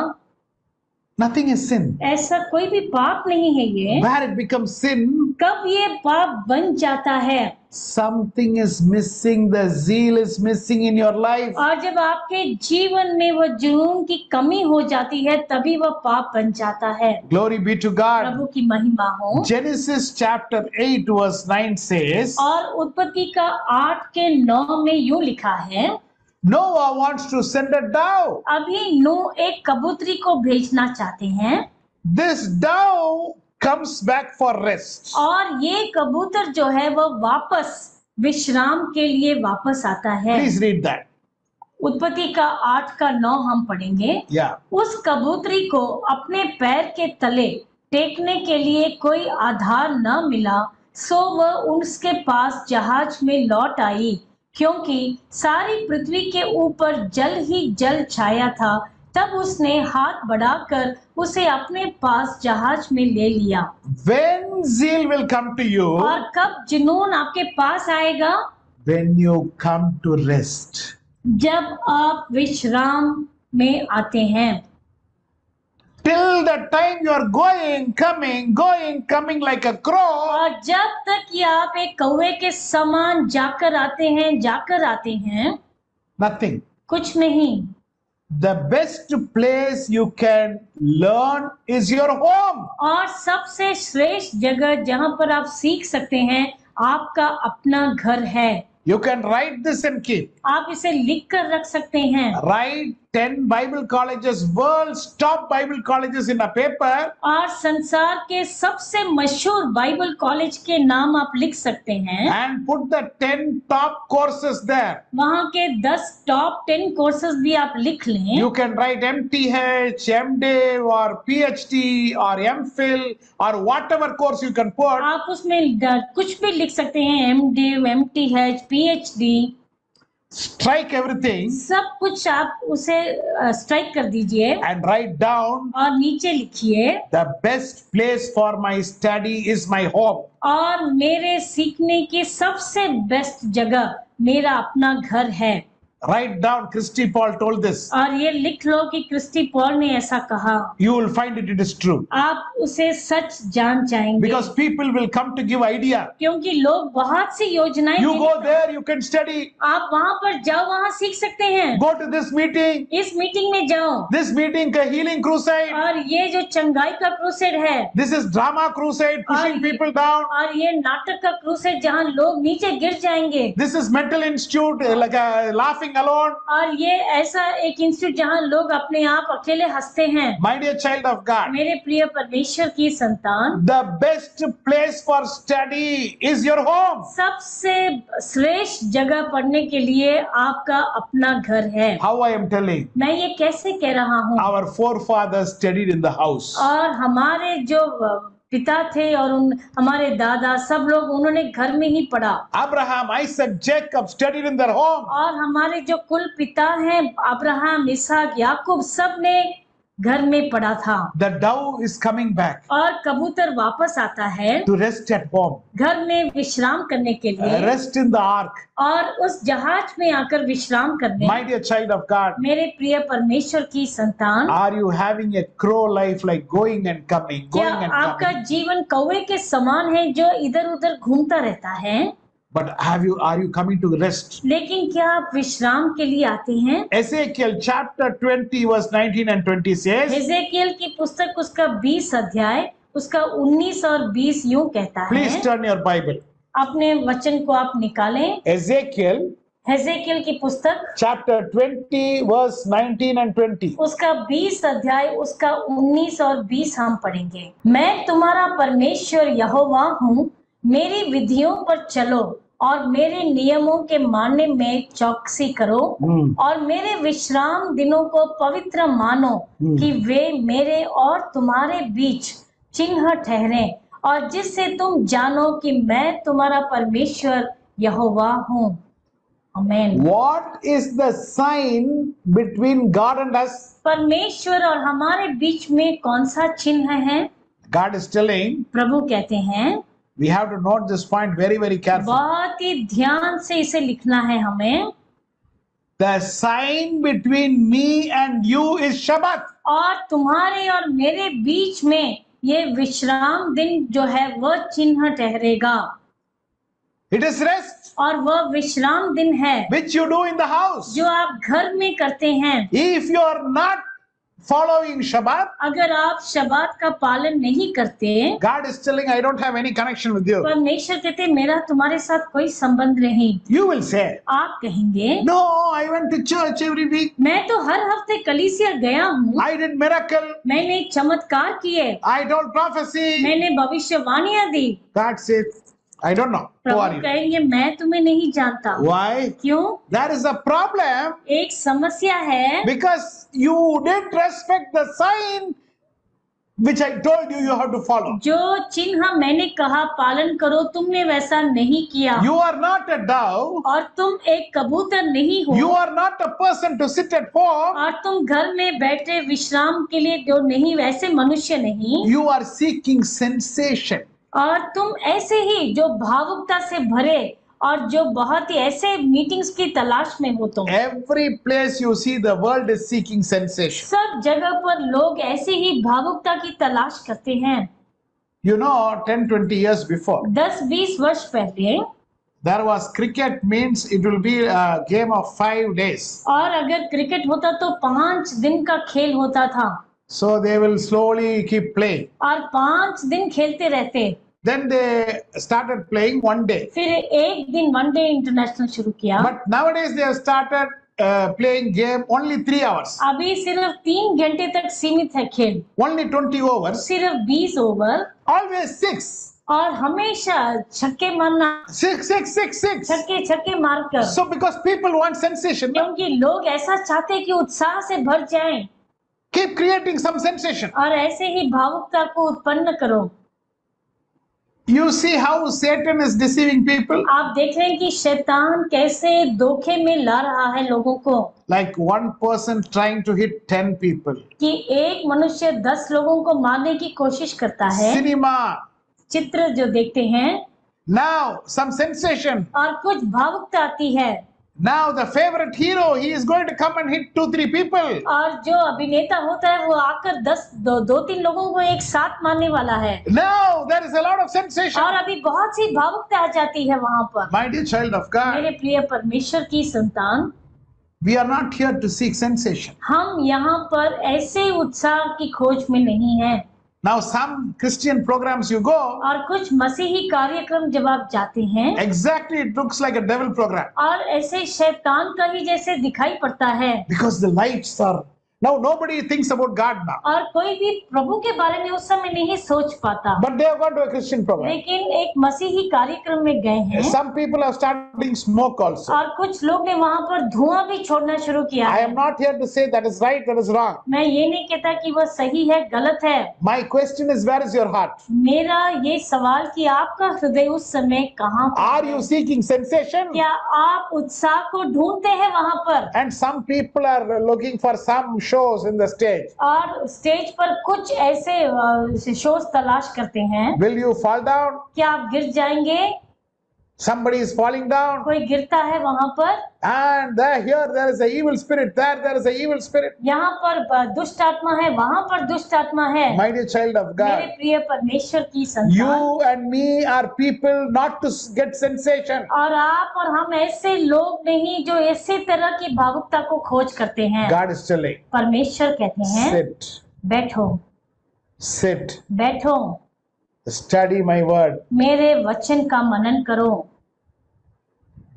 Nothing is sin. ऐसा कोई भी पाप नहीं है ये। Where it becomes sin, कब ये पाप बन जाता है? something is missing. The zeal is missing in your life. और जब आपके जीवन में वो जुनून की कमी हो जाती है, तभी वह पाप बन जाता है। Glory be to God. प्रभु की महिमा हो। Genesis chapter 8 verse 9 says, और उत्पत्ति का 8 के 9 में यूं लिखा है, Noah wants to send a dove. अभी नूह एक कबूतरी को भेजना चाहते हैं। This dove comes back for rest. और ये कबूतर जो है वह वापस विश्राम के लिए वापस आता है। Please read that. उत्पत्ति का 8 का 9 हम पढ़ेंगे। Yeah. उस कबूतरी को अपने पैर के तले टेकने के लिए कोई आधार न मिला, सो वह उसके पास जहाज में लौट आई, क्योंकि सारी पृथ्वी के ऊपर जल ही जल छाया था। तब उसने हाथ बढ़ाकर उसे अपने पास जहाज में ले लिया। When zeal will come to you? और कब जुनून आपके पास आएगा? When you come to rest. जब आप विश्राम में आते हैं। Till the time you are going, coming like a crow. और जब तक कि आप एक कौवे के समान जाकर आते हैं, Nothing. कुछ नहीं। The best place you can learn is your home. और सबसे श्रेष्ठ जगह जहां पर आप सीख सकते हैं आपका अपना घर है। You can write this and keep. आप इसे लिख कर रख सकते हैं। Write 10 Bible colleges, world's top Bible colleges in a paper. और संसार के सबसे मशहूर बाइबल कॉलेज के नाम आप लिख सकते हैं। And put the 10 top courses there. वहाँ के 10 टॉप 10 कोर्सेज भी आप लिख लें। You can write MTH, MDiv or PhD or MPhil or whatever course you can put. आप उसमें कुछ भी लिख सकते हैं, MDiv, MTH, PhD, Strike everything सब कुछ आप उसे स्ट्राइक कर दीजिए and write down, और नीचे लिखिए the best place for my study is my home. और मेरे सीखने की सबसे बेस्ट जगह मेरा अपना घर है। Write down, Christy Paul told this. और ये लिख लो कि क्रिस्टी पॉल ने ऐसा कहा। You will find it is true. आप उसे सच जान जाएंगे Because people will come to give idea. क्योंकि लोग बहुत सी योजनाएं You देंगे। go there, you can study. आप वहाँ पर जाओ, वहाँ सीख सकते हैं। Go to this meeting. इस मीटिंग में जाओ। This meeting, a healing crusade. और ये जो चंगाई का क्रूसेड है This is drama crusade, pushing people down. और ये नाटक का क्रूसेड जहाँ लोग नीचे गिर जाएंगे। This is mental institute, like a laughing alone. और ये ऐसा एक इंस्टीट्यूट जहाँ लोग अपने आप अकेले हंसते हैं। My dear child of God, मेरे प्रिय परमेश्वर की संतान, the best place for study is your home. सबसे श्रेष्ठ जगह पढ़ने के लिए आपका अपना घर है। How I am telling, मैं ये कैसे कह रहा हूँ? our forefathers studied in the house. और हमारे जो पिता थे और हमारे दादा सब लोग उन्होंने घर में ही पढ़ा। Abraham, Isaac, Jacob studied in their home. और हमारे जो कुल पिता हैं अब्राहम, इसहाक, याकूब सब ने घर में पढ़ा था। The dove is coming back और कबूतर वापस आता है to rest at home, घर में विश्राम करने के लिए rest in the ark. और उस जहाज में आकर विश्राम करने। My dear child of God, मेरे प्रिय परमेश्वर की संतान, are you having a crow life like going and coming, क्या going and आपका coming? जीवन कौवे के समान है जो इधर उधर घूमता रहता है? But are you coming to rest? लेकिन क्या आप विश्राम के लिए आते हैं? Ezekiel chapter 20 verse 19 and 20 says, Ezekiel की पुस्तक उसका 20 अध्याय उसका 19 और 20 यूं कहता please है। turn your Bible. अपने वचन को आप निकालें। Ezekiel एजेकियल की पुस्तक chapter 20 verse 19 and 20. उसका 20 अध्याय उसका 19 और 20 हम पढ़ेंगे। मैं तुम्हारा परमेश्वर यहोवा हूँ, मेरी विधियों पर चलो और मेरे नियमों के मानने में चौकसी करो और मेरे विश्राम दिनों को पवित्र मानो कि वे मेरे और तुम्हारे बीच चिन्ह ठहरे और जिससे तुम जानो कि मैं तुम्हारा परमेश्वर यहोवा हूँ। आमीन। What is the sign between God and us? परमेश्वर और हमारे बीच में कौन सा चिन्ह है? God is telling, प्रभु कहते हैं we have to note this point very, very carefully. बहुत ही ध्यान से इसे लिखना है हमें। The sign between me and you is Shabbat. और तुम्हारे और मेरे बीच में ये विश्राम दिन जो है वह चिन्ह ठहरेगा। It is rest, और वह विश्राम दिन है which you do in the house. जो आप घर में करते हैं। If you are not following Shabbat, अगर आप शबात का पालन नहीं करते, God is telling, I don't have any connection with you. परमेश्वर कहते मेरा तुम्हारे साथ कोई संबंध नहीं। You will say, आप कहेंगे no, I went to church every week. मैं तो हर हफ्ते कलीसिया गया हूँ, I did miracle. मैंने चमत्कार किए, I told prophecy. मैंने भविष्यवाणियां दी। God said, I don't know. Who are Prabhu you? कहेंगे मैं तुम्हें नहीं जानता। Why? क्यों? That is a problem एक समस्या है because you didn't respect the sign which I told you you have to follow. जो चिन्ह मैंने कहा पालन करो, तुमने वैसा नहीं किया। You are not a dove. और तुम एक कबूतर नहीं हो। You are not a person to sit at home. और तुम घर में बैठे विश्राम के लिए जो नहीं, वैसे मनुष्य नहीं। You are seeking sensation. और तुम ऐसे ही जो भावुकता से भरे और जो बहुत ही ऐसे मीटिंग्स की तलाश में हो तुम। Every place you see, the world is seeking sensation. सब जगह पर लोग ऐसे ही भावुकता की तलाश करते हैं। You know, 10-20 years before, 10-20 वर्ष पहले there was cricket means it will be a game of 5 days. और अगर क्रिकेट होता तो 5 दिन का खेल होता था So they will slowly keep playing. और 5 दिन खेलते रहते। Then they started playing one day. फिर एक दिन वनडे इंटरनेशनल शुरू किया। But nowadays they have started playing game only 3 hours. अभी सिर्फ 3 घंटे तक सीमित है खेल, Only 20 overs. सिर्फ 20 ओवर Always 6. और हमेशा छक्के मारना, 6, 6, 6, 6. छक्के मारकर। So because people want sensation, क्योंकि लोग ऐसा चाहते हैं कि उत्साह से भर जाएं keep creating some sensation. और ऐसे ही भावुकता को उत्पन्न करो। You see how Satan is deceiving people? आप देख रहे हैं कि शैतान कैसे धोखे में ला रहा है लोगों को, Like one person trying to hit 10 people. कि एक मनुष्य 10 लोगों को मारने की कोशिश करता है। Cinema. चित्र जो देखते हैं Now some sensation. और कुछ भावुकता आती है Now the favorite hero, he is going to come and hit 2, 3 people. और जो अभिनेता होता है वो आकर 2-3 लोगों को एक साथ मारने वाला है। Now there is a lot of sensation. और अभी बहुत सी भावुकता आ जाती है वहां पर। My dear child of God, मेरे प्रिय परमेश्वर की संतान, we are not here to seek sensation. हम यहाँ पर ऐसे उत्साह की खोज में नहीं है। Now some Christian programs you go, और कुछ मसीही कार्यक्रम जब आप जाते हैं exactly it looks like a devil program. और ऐसे शैतान का ही जैसे दिखाई पड़ता है, Because the lights are, now nobody thinks about God now. और कोई भी प्रभु के बारे में उस समय नहीं सोच पाता। But they have gone to a Christian program. लेकिन एक मसीही कार्यक्रम में गए हैं Some people are starting smoke also. और कुछ लोग ने वहां पर धुआं भी छोड़ना शुरू किया I है। am not here to say that is right, that is wrong. मैं ये नहीं कहता कि वह सही है गलत है। My question is, where is your heart? मेरा ये सवाल कि आपका हृदय उस समय कहाँ पर Are है? you seeking sensation? क्या आप उत्साह को ढूंढते हैं वहां पर? And some people are looking for some shows in the stage. और स्टेज पर कुछ ऐसे शोज तलाश करते हैं। Will you fall down? क्या आप गिर जाएंगे? Somebody is falling down. कोई गिरता है वहां पर। And there is a evil spirit. There is a evil spirit. यहाँ पर दुष्ट आत्मा है, वहां पर दुष्ट आत्मा है। My dear child of मेरे God, प्रिय परमेश्वर की संतान, you and me are people not to get sensation. और आप और हम ऐसे लोग नहीं जो इसी तरह की भावुकता को खोज करते हैं। God is telling, परमेश्वर कहते हैं sit, बैठो, sit, बैठो, study my word. मेरे वचन का मनन करो।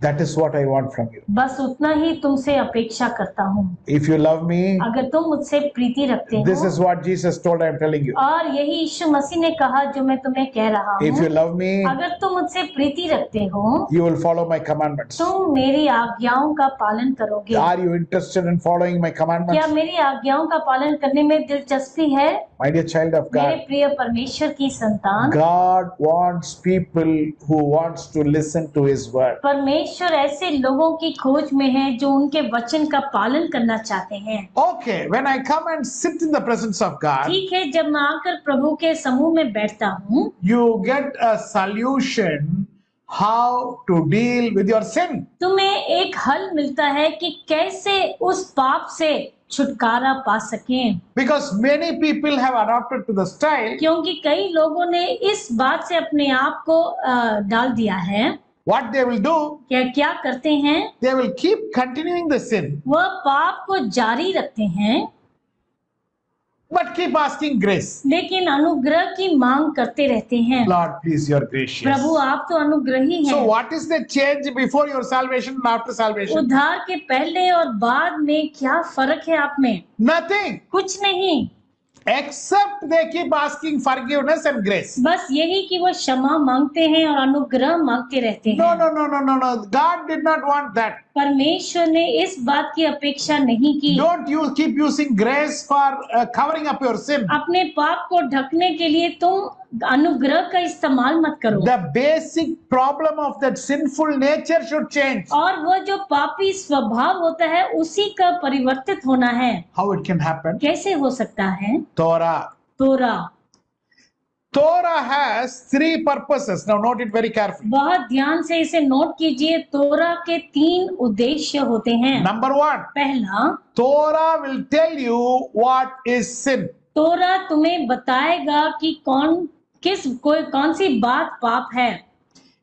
That is what I want from you. बस उतना ही तुमसे अपेक्षा करता हूँ। If you love me, अगर तुम मुझसे प्रीति रखते this हो, is what Jesus told, I am telling you. और यही यीशु मसीह ने कहा जो मैं तुम्हें कह रहा If हूँ, you love me, अगर तुम मुझसे प्रीति रखते हो you will follow my commandments. तुम मेरी आज्ञाओं का पालन करोगे। Are you interested in following my क्या commandments? मेरी आज्ञाओं का पालन करने में दिलचस्पी है? My dear child of मेरे God, प्रिय परमेश्वर की संतान, God wants people who wants to listen to His word. परमेश्वर ऐसे लोगों की खोज में है जो उनके वचन का पालन करना चाहते हैं। Okay, when I come and sit in the presence of God, ठीक है, जब मैं आकर प्रभु के समूह में बैठता हूँ, you get a solution how to deal with your sin. तुम्हें एक हल मिलता है कि कैसे उस पाप से छुटकारा पा सकें। Because many people have adopted to the style, क्योंकि कई लोगों ने इस बात से अपने आप को डाल दिया है। what they will do, क्या करते हैं? they will keep continuing the sin, वह पाप को जारी रखते हैं but keep asking grace. लेकिन अनुग्रह की मांग करते रहते हैं। Lord, please, you are gracious. प्रभु आप तो अनुग्रही So हैं। what is the change before your salvation and after salvation? उद्धार के पहले और बाद में क्या फर्क है आप में? Nothing. कुछ नहीं, Except they keep asking forgiveness and grace. बस यही कि वो क्षमा मांगते हैं और अनुग्रह मांगते रहते No, हैं। no, no, no, no, no. God did not want that. परमेश्वर ने इस बात की अपेक्षा नहीं की। Don't you keep using grace for covering up your sin. अपने पाप को ढकने के लिए तुम अनुग्रह का इस्तेमाल मत करो। The basic problem of that sinful nature should change. और वह जो पापी स्वभाव होता है उसी का परिवर्तित होना है। How it can happen? कैसे हो सकता है? Torah. Torah has 3 purposes. Now note it very carefully. बहुत ध्यान से इसे नोट कीजिए। तोरा के 3 उद्देश्य होते हैं। Number 1, पहला, Torah will tell you what is sin. तोरा तुम्हें बताएगा कि कौन सी बात पाप है।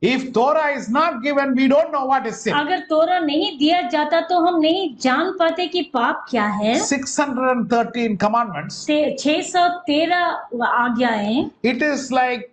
If Torah is not given, we don't know what is sin. अगर तोरा नहीं दिया जाता तो हम नहीं जान पाते कि पाप क्या है। 613 commandments. 613 आज्ञाएं। It is like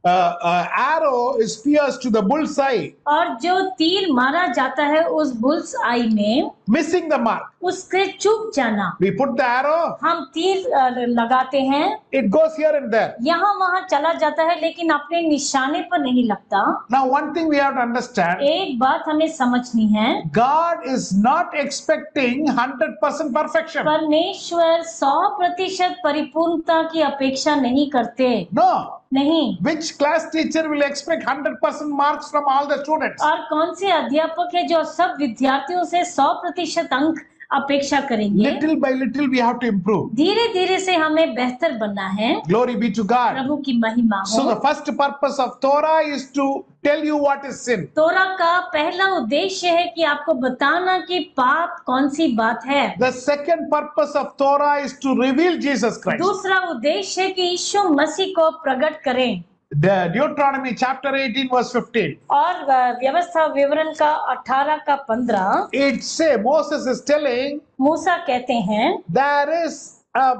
arrow is pierced to the bullseye, और जो तीर मारा जाता है उस बुल्स आई में, missing the mark. उससे चूक जाना। We put the arrow, हम तीर लगाते हैं, it goes here and there. यहाँ वहाँ चला जाता है लेकिन अपने निशाने पर नहीं लगता। Now one thing we have to understand, एक बात हमें समझनी है, God is not expecting 100% perfection. परमेश्वर 100% परिपूर्णता की अपेक्षा नहीं करते। No. नहीं। Which class teacher will expect 100% marks from all the students? और कौन से अध्यापक है जो सब विद्यार्थियों से 100% अंक अपेक्षा करेंगे? Little by little we have to improve. धीरे धीरे से हमें बेहतर बनना है। Glory be to God. प्रभु की महिमा So हो। the first purpose of Torah is to tell you what is sin. तोरा का पहला उद्देश्य है कि आपको बताना कि पाप कौन सी बात है। The second purpose of Torah is to reveal Jesus Christ. दूसरा उद्देश्य है कि यीशु मसीह को प्रकट करें। The Deuteronomy chapter 18 verse 15. और व्यवस्था विवरण का 18 का 15 It say Moses is telling मूसा कहते हैं there is a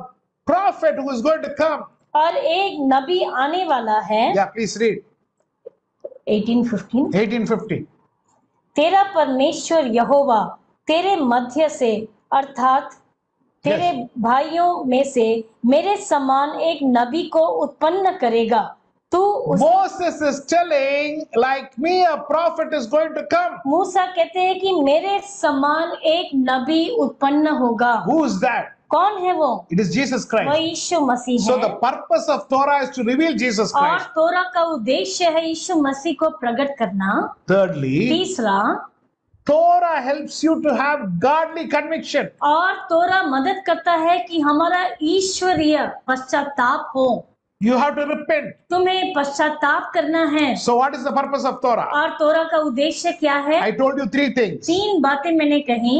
prophet who is going to come. और एक नबी आने वाला है। Yeah, please read. 18:15 18:15. तेरा परमेश्वर यहोवा तेरे मध्य से अर्थात तेरे भाइयों में से मेरे समान एक नबी को उत्पन्न करेगा। तू Moses is telling, like me, a prophet is going to come. मूसा कहते हैं कि मेरे समान एक नबी उत्पन्न होगा। Who is that? कौन है वो? It is Jesus वो Christ. यीशु मसीह So है। the purpose of Torah is to reveal Jesus और Christ. तोरा का उद्देश्य है यीशु मसीह को प्रकट करना। Thirdly, तीसरा, Torah helps you to have godly conviction. और तोरा मदद करता है कि हमारा ईश्वरीय पश्चाताप हो। You have to repent. तुम्हें पश्चाताप करना है। So what is the purpose of Torah? और तोरा का उद्देश्य क्या है? I told you three things. 3 बातें मैंने कही।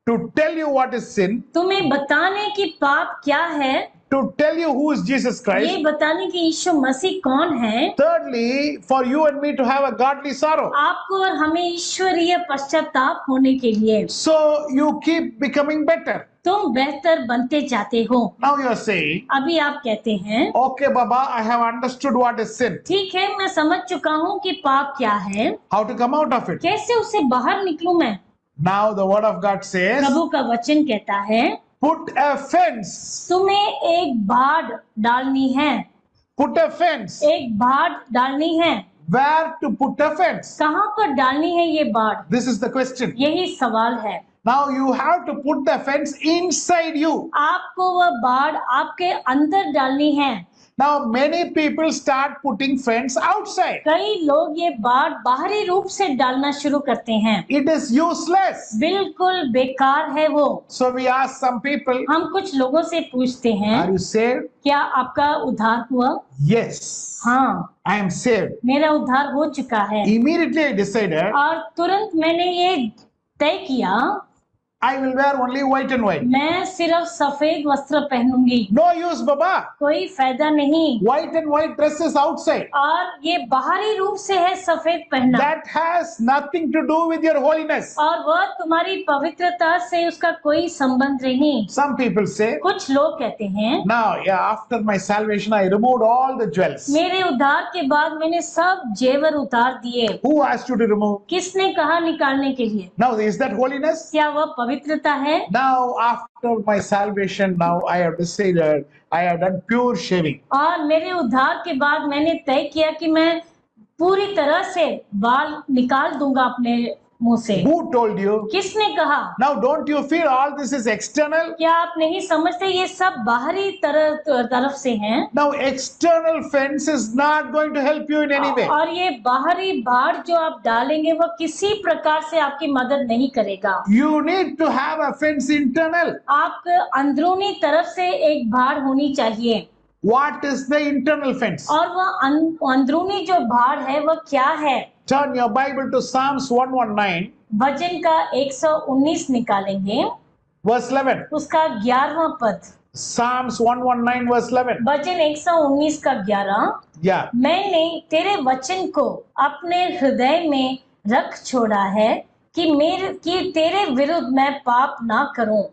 To tell you what is sin, तुम्हें बताने की पाप क्या है, to tell you who is Jesus ये Christ. बताने की यीशु मसीह कौन है, Thirdly, for you and me to have a godly sorrow. आपको और हमें ईश्वरीय पश्चाताप होने के लिए। So you keep becoming better. तुम बेहतर बनते जाते हो। Now you are saying, अभी आप कहते हैं okay, Baba, I have understood what is sin. ठीक है, मैं समझ चुका हूँ कि पाप क्या है, How to come out of it? कैसे उससे बाहर निकलूं मैं। Now the word of God says, प्रभु का वचन कहता है put a fence. तुम्हें एक बाड़ डालनी है। Put a fence. एक बाड़ डालनी है। Where to put a fence? कहाँ पर डालनी है ये बाड़? This is the question. यही सवाल है। Now you have to put the fence inside you. आपको वह बाड़ आपके अंदर डालनी है। Now many people start putting fence outside. कई लोग ये बाड़ बाहरी रूप से डालना शुरू करते हैं। It is useless. बिल्कुल बेकार है वो। So we ask some people, हम कुछ लोगों से पूछते हैं, are you saved? क्या आपका उद्धार हुआ? Yes. हाँ, I am saved. मेरा उद्धार हो चुका है। Immediately I decided और तुरंत मैंने ये तय किया, I will wear only white and white. मैं सिर्फ सफेद वस्त्र पहनूंगी। No use, Baba. कोई फायदा नहीं। White and white dress is outside. और ये बाहरी रूप से है सफेद पहनना, That has nothing to do with your holiness. और वह तुम्हारी पवित्रता से उसका कोई संबंध नहीं। Some people say, कुछ लोग कहते हैं now, yeah, after my salvation, I removed all the jewels. मेरे उद्धार के बाद मैंने सब जेवर उतार दिए। Who asked you to remove? किसने कहा निकालने के लिए? Now, is that holiness? क्या वह पवित्रता है? Now, after my salvation, now I have decided I have done pure shaving. और मेरे उद्धार के बाद मैंने तय किया कि मैं पूरी तरह से बाल निकाल दूंगा अपने मुंह से। Who told you? किसने कहा? Now, don't you feel all this is external? क्या आप नहीं समझते ये सब बाहरी तरफ से हैं? Now, external fence is not going to help you in any way. और ये बाहरी बाड़ जो आप डालेंगे वो किसी प्रकार से आपकी मदद नहीं करेगा। You need to have a fence internal. आप अंदरूनी तरफ से एक बाड़ होनी चाहिए। What is the internal fence? और वह अंदरूनी जो बाड़ है वह क्या है? Turn your Bible to Psalms 119, भजन का 119 निकालेंगे, verse 11. उसका 11वां पद। Psalms 119 verse 11. वचन 119 का 11, Yeah. मैंने तेरे वचन को अपने हृदय में रख छोड़ा है कि तेरे विरुद्ध मैं पाप ना करूं।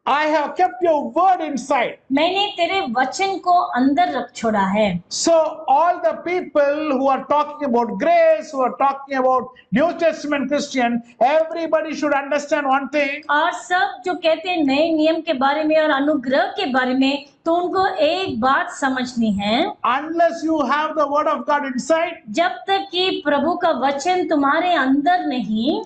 I have kept your word inside. मैंने तेरे वचन को अंदर रख छोड़ा है। So all the people who are talking about grace, who are talking about New Testament Christian, everybody should understand one thing. और सब जो कहते हैं नए नियम के बारे में और अनुग्रह के बारे में, तो उनको एक बात समझनी है, Unless you have the word of God inside, जब तक कि प्रभु का वचन तुम्हारे अंदर नहीं,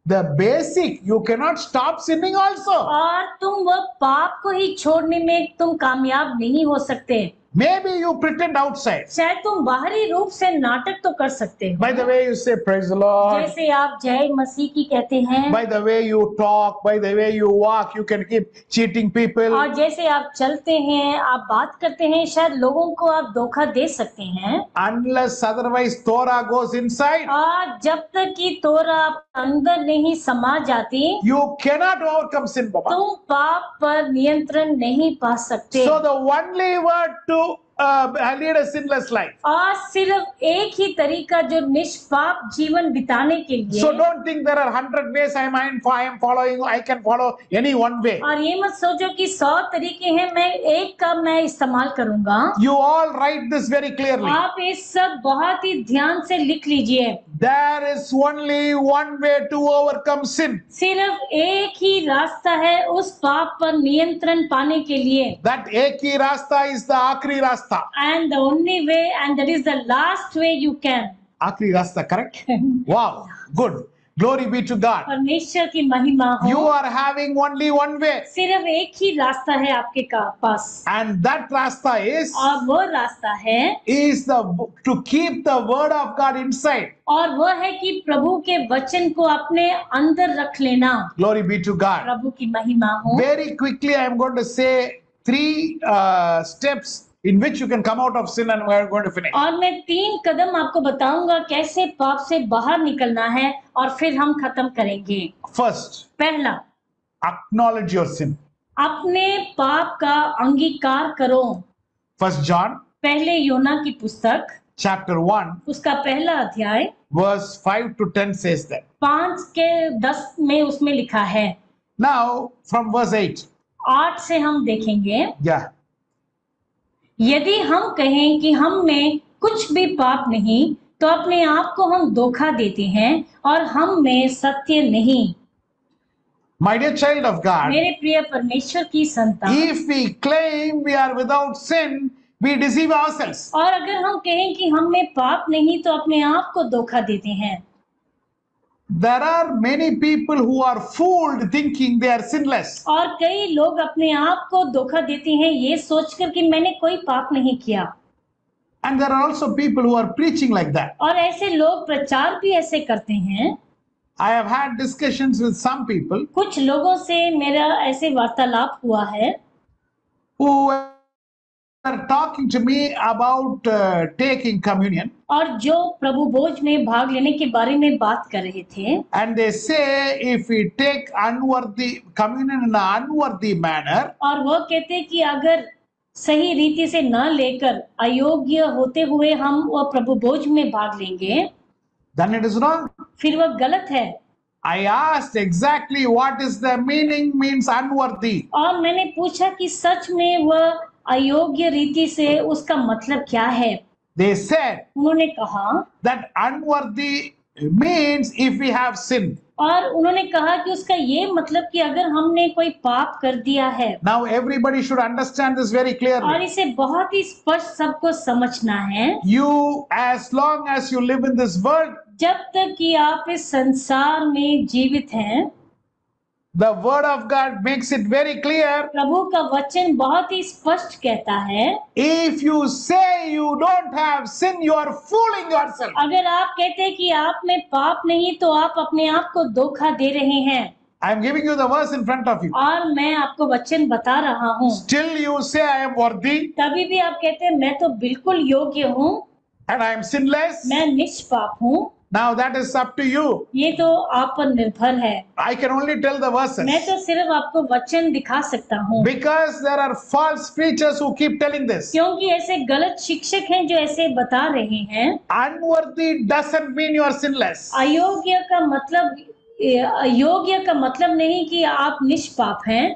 the basic, you cannot stop sinning also. और तुम वह पाप को ही छोड़ने में तुम कामयाब नहीं हो सकते। Maybe you pretend outside. शायद तुम बाहरी रूप से नाटक तो कर सकते हो, By the way you say praise the Lord, जैसे आप जय मसीह की कहते हैं, by the way you talk, by the way you walk, you can keep cheating people. और जैसे आप चलते हैं, आप बात करते हैं, शायद लोगों को आप धोखा दे सकते हैं। Unless otherwise Torah goes inside, और जब तक कि तोरा अंदर नहीं समा जाती, you cannot overcome sin, Baba. तुम पाप पर नियंत्रण नहीं पा सकते। So the only word to lead a sinless life. और सिर्फ एक ही तरीका जो निष्पाप जीवन बिताने के लिए, So don't think there are 100 ways I am following, I can follow any one way. और ये मत सोचो कि 100 तरीके हैं, मैं एक का मैं इस्तेमाल करूंगा। You all write this very clearly. आप ये सब बहुत ही ध्यान से लिख लीजिए। There is only one way to overcome sin. सिर्फ एक ही रास्ता है उस पाप पर नियंत्रण पाने के लिए। That एक ही रास्ता is the आखिरी रास्ता. And the only way, and that is the last way you can. आखिरी रास्ता, correct? Wow, good. Glory be to God. परमेश्वर की महिमा हो। You are having only one way. सिर्फ एक ही रास्ता है आपके पास, And that रास्ता is और वो रास्ता है, to keep the word of God inside. और वो है कि प्रभु के वचन को अपने अंदर रख लेना। Glory be to God. प्रभु की महिमा हो। Very quickly, I am going to say 3 steps in which you can come out of sin, and we are going to finish. और मैं 3 कदम आपको बताऊंगा कैसे पाप से बाहर निकलना है, और फिर हम खत्म करेंगे। First, पहला, acknowledge your sin. अपने पाप का अंगीकार करो। 1 John पहले योना की पुस्तक chapter 1 उसका पहला अध्याय verse 5 to 10 says that. 5 के 10 में उसमें लिखा है। Now from verse 8. 8 से हम देखेंगे, Yeah. यदि हम कहें कि हम में कुछ भी पाप नहीं, तो अपने आप को हम धोखा देते हैं और हम में सत्य नहीं। My dear child of God, मेरे प्रिय परमेश्वर की संतान, if we claim we are without sin, we deceive ourselves. और अगर हम कहें कि हम में पाप नहीं, तो अपने आप को धोखा देते हैं। There are many people who are fooled thinking they are sinless. और कई लोग अपने आप को धोखा देते हैं ये सोचकर कि मैंने कोई पाप नहीं किया। And there are also people who are preaching like that. और ऐसे लोग प्रचार भी ऐसे करते हैं। I have had discussions with some people कुछ लोगों से मेरा ऐसे वार्तालाप हुआ है, who are talking to me about taking communion, और जो प्रभु भोज में भाग लेने के बारे में बात कर रहे थे। and they say if we take unworthy communion in an unworthy manner, और वो कहते कि अगर सही रीति से न लेकर अयोग्य होते हुए हम वो प्रभु भोज में भाग लेंगे, then it is wrong. फिर वह गलत है। I asked exactly what is the means unworthy. और मैंने पूछा कि सच में वह अयोग्य रीति से उसका मतलब क्या है। They said उन्होंने कहा, that unworthy means if we have sinned. और उन्होंने कहा कि उसका ये मतलब कि अगर हमने कोई पाप कर दिया है। Now everybody should understand this very और clearly. इसे बहुत ही स्पष्ट सबको समझना है। You, as long as you live in this world, जब तक कि आप इस संसार में जीवित हैं, the word of God makes it very clear. प्रभु का वचन बहुत ही स्पष्ट कहता है, If you say you don't have sin, you are fooling yourself. अगर आप कहते हैं कि आप में पाप नहीं, तो आप अपने आप को धोखा दे रहे हैं। I am giving you the verse in front of you. और मैं आपको वचन बता रहा हूँ। Still you say I am worthy तभी भी आप कहते हैं मैं तो बिल्कुल योग्य हूँ, and I am sinless. मैं निष्पाप हूँ। Now that is up to you. ये तो आप पर निर्भर है। I can only tell the verses. मैं तो सिर्फ आपको वचन दिखा सकता हूँ, Because there are false preachers who keep telling this. क्योंकि ऐसे गलत शिक्षक हैं जो ऐसे बता रहे हैं। Unworthy doesn't mean you are sinless. अयोग्य का मतलब नहीं कि आप निष्पाप हैं।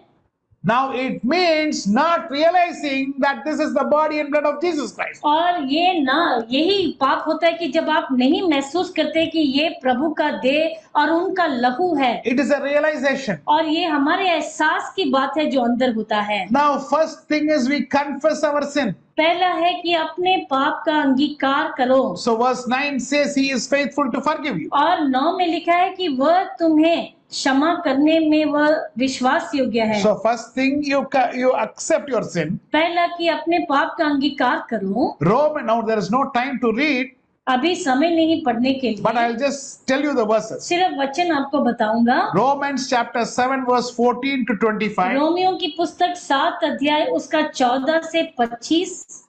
Now it means not realizing that this is the body and blood of Jesus Christ. और यही पाप होता है कि जब आप नहीं महसूस करते कि ये प्रभु का देह और उनका लहू है। It is a realization. और ये हमारे एहसास की बात है जो अंदर होता है। Now first thing is we confess our sin. पहला है कि अपने पाप का अंगीकार करो। So verse 9 says he is faithful to forgive you. और 9 में लिखा है कि वह तुम्हें क्षमा करने में वह विश्वास योग्य है। So first thing you accept your sin. पहला कि अपने पाप का अंगीकार करो। Now there is no time to read. अभी समय नहीं पढ़ने के लिए, But I'll just tell you the verses. सिर्फ वचन आपको बताऊंगा। Romans chapter 7 verse 14 to 25. Romeo की पुस्तक 7 अध्याय उसका 14 से 25।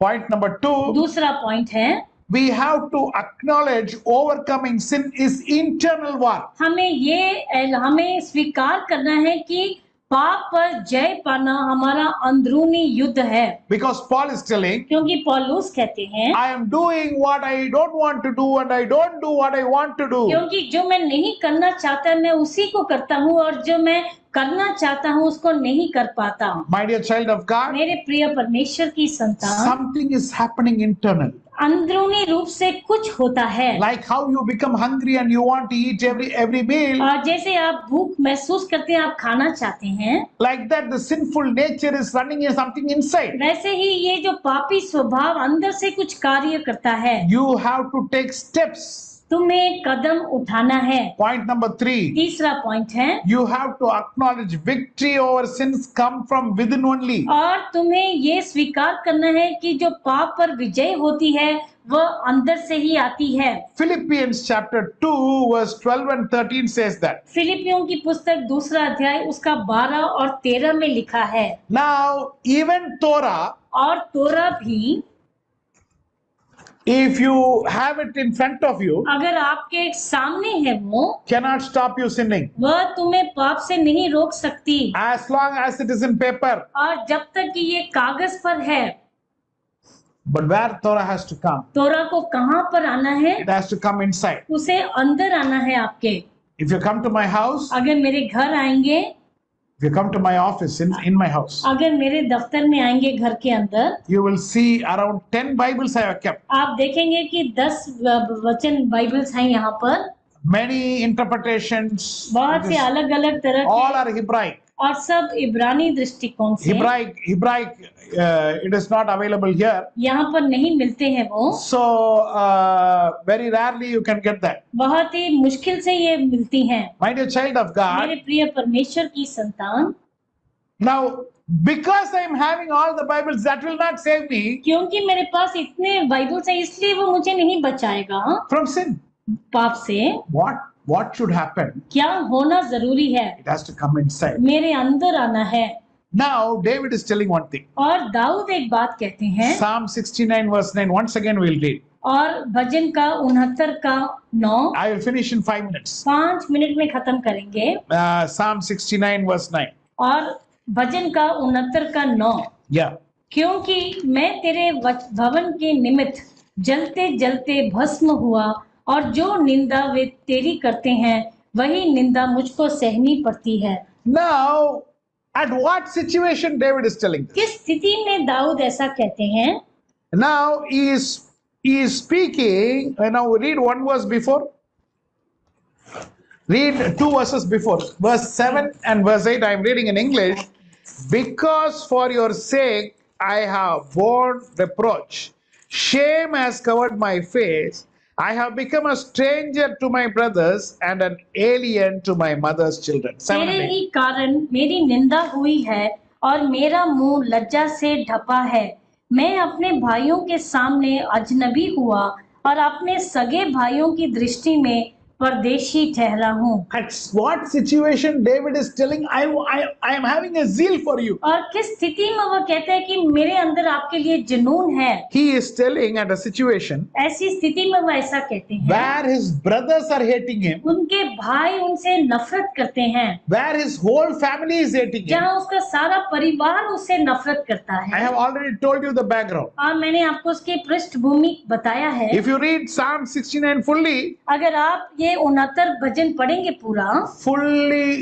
Point number 2. दूसरा पॉइंट है, We have to acknowledge overcoming sin is internal war. हमें स्वीकार करना है कि पाप पर जय पाना हमारा अंदरूनी युद्ध है। Because Paul is telling, क्योंकि पौलुस कहते हैं, I am doing what I don't want to do and I don't do what I want to do. क्योंकि जो मैं नहीं करना चाहता मैं उसी को करता हूँ और जो मैं करना चाहता हूँ उसको नहीं कर पाता। My dear child of God, मेरे प्रिय परमेश्वर की संतान, something is happening internal. अंदरूनी रूप से कुछ होता है। Like how you become hungry and you want to eat every meal. और जैसे आप भूख महसूस करते हैं, आप खाना चाहते हैं, Like that the sinful nature is running in something inside. वैसे ही ये जो पापी स्वभाव अंदर से कुछ कार्य करता है। You have to take steps. तुम्हें कदम उठाना है। Point number 3. तीसरा पॉइंट है, You have to acknowledge victory over sins come from within only. और तुम्हें ये स्वीकार करना है कि जो पाप पर विजय होती है वह अंदर से ही आती है। Philippians chapter 2 verse 12 and 13 says that. फिलिपियों की पुस्तक 2 अध्याय उसका 12 और 13 में लिखा है। Now even Torah, और तोरा भी, if you have it in front of you, अगर आपके सामने है वो, cannot stop you sinning. वह तुम्हें पाप से नहीं रोक सकती। As long as it is in paper. और जब तक कि ये कागज पर है। But where Torah has to come? तोरा को कहाँ पर आना है? It has to come inside. उसे अंदर आना है आपके। If you come to my house, अगर मेरे घर आएंगे, if you come to my office in my house, अगर मेरे दफ्तर में आएंगे घर के अंदर, you will see around 10 Bibles I have kept. आप देखेंगे कि 10 वचन बाइबल्स हैं यहाँ पर। Many interpretations. बहुत से अलग अलग तरह All के, are Hebraic. और सब इब्रानी दृष्टिकोण से। Hebraic, it is not available here. यहाँ पर नहीं मिलते हैं वो। So very rarely you can get that. बहुत ही मुश्किल से ये मिलती हैं। My dear child of God. मेरे प्रिय परमेश्वर की संतान, Now, because I am having all the Bibles, that will not save me क्योंकि मेरे पास इतने बाइबल्स हैं इसलिए वो मुझे नहीं बचाएगा from sin. पाप से। What should happen? क्या होना जरूरी है? It has to come inside. मेरे अंदर आना है। Now, David is telling one thing. और दाऊद एक बात कहते हैं। Psalm 69 verse 9. Once again we'll read. और भजन का 69 का 9। I will finish in 5 minutes. 5 minute में खत्म करेंगे। Psalm 69 verse 9. और भजन का 69 का 9। Yeah. क्योंकि मैं तेरे भवन के निमित्त जलते जलते भस्म हुआ, और जो निंदा वे तेरी करते हैं वही निंदा मुझको सहनी पड़ती है। Now, at what situation David is telling this? किस स्थिति में दाऊद ऐसा कहते हैं? Now he is speaking. Now read one verse before. Read 2 verses before. Verse 7 and verse 8. I am reading in English. Because for your sake I have borne reproach. Shame has covered my face. I have become a stranger to my brothers and an alien to my mother's children. 7 and तेरे 8. ही कारण मेरी निंदा हुई है और मेरा मुंह लज्जा से ढपा है। मैं अपने भाइयों के सामने अजनबी हुआ और अपने सगे भाइयों की दृष्टि में परदेशी ठहरा हूँ। At what situation David is telling, I am having a zeal for you. और किस स्थिति में वह कहते हैं कि मेरे अंदर आपके लिए जुनून है। He is telling at a situation ऐसी स्थिति में वह ऐसा कहते हैं where his brothers are hating him, उनके भाई उनसे नफरत करते हैं, where his whole family is hating him. जहाँ उसका सारा परिवार उससे नफरत करता I है। have already told you the background. और मैंने आपको उसकी पृष्ठभूमि बताया है। If you read Psalm 69 fully, अगर आप ये 69 भजन पढ़ेंगे पूरा,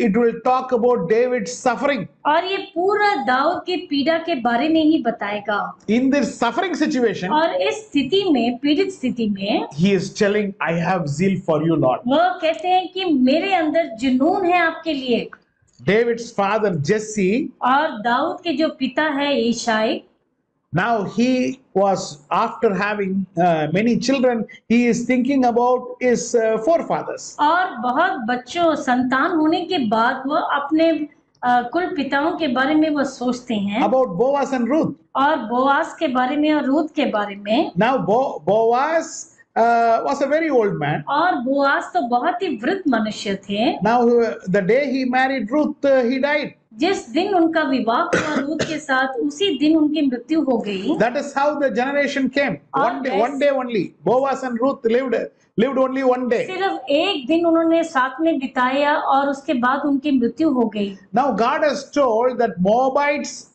it will talk about David's suffering. और ये पूरा दाऊद की पीड़ा के बारे में ही बताएगा। In this suffering situation, और इस स्थिति में, पीड़ित स्थिति में, he is telling, I have zeal for you, Lord. वह कहते हैं कि मेरे अंदर जुनून है आपके लिए। David's father Jesse, और दाऊद के जो पिता है यिशाई, now he was, after having many children, he is thinking about his forefathers. और बहुत बच्चों संतान होने के बाद वह अपने कुल पिताओं के बारे में वह सोचते हैं, About Boaz and Ruth. और बोआस के बारे में और रूत के बारे में। Now Boaz was a very old man. और बोआस तो बहुत ही वृद्ध मनुष्य थे। Now the day he married Ruth, he died. जिस दिन उनका विवाह हुआ रूत के साथ, उसी दिन उनकी मृत्यु हो गई। That is how the generation came. One day only. Boaz and Ruth lived only one day. सिर्फ एक दिन उन्होंने साथ में बिताया और उसके बाद उनकी मृत्यु हो गई। Now God has told that Moabites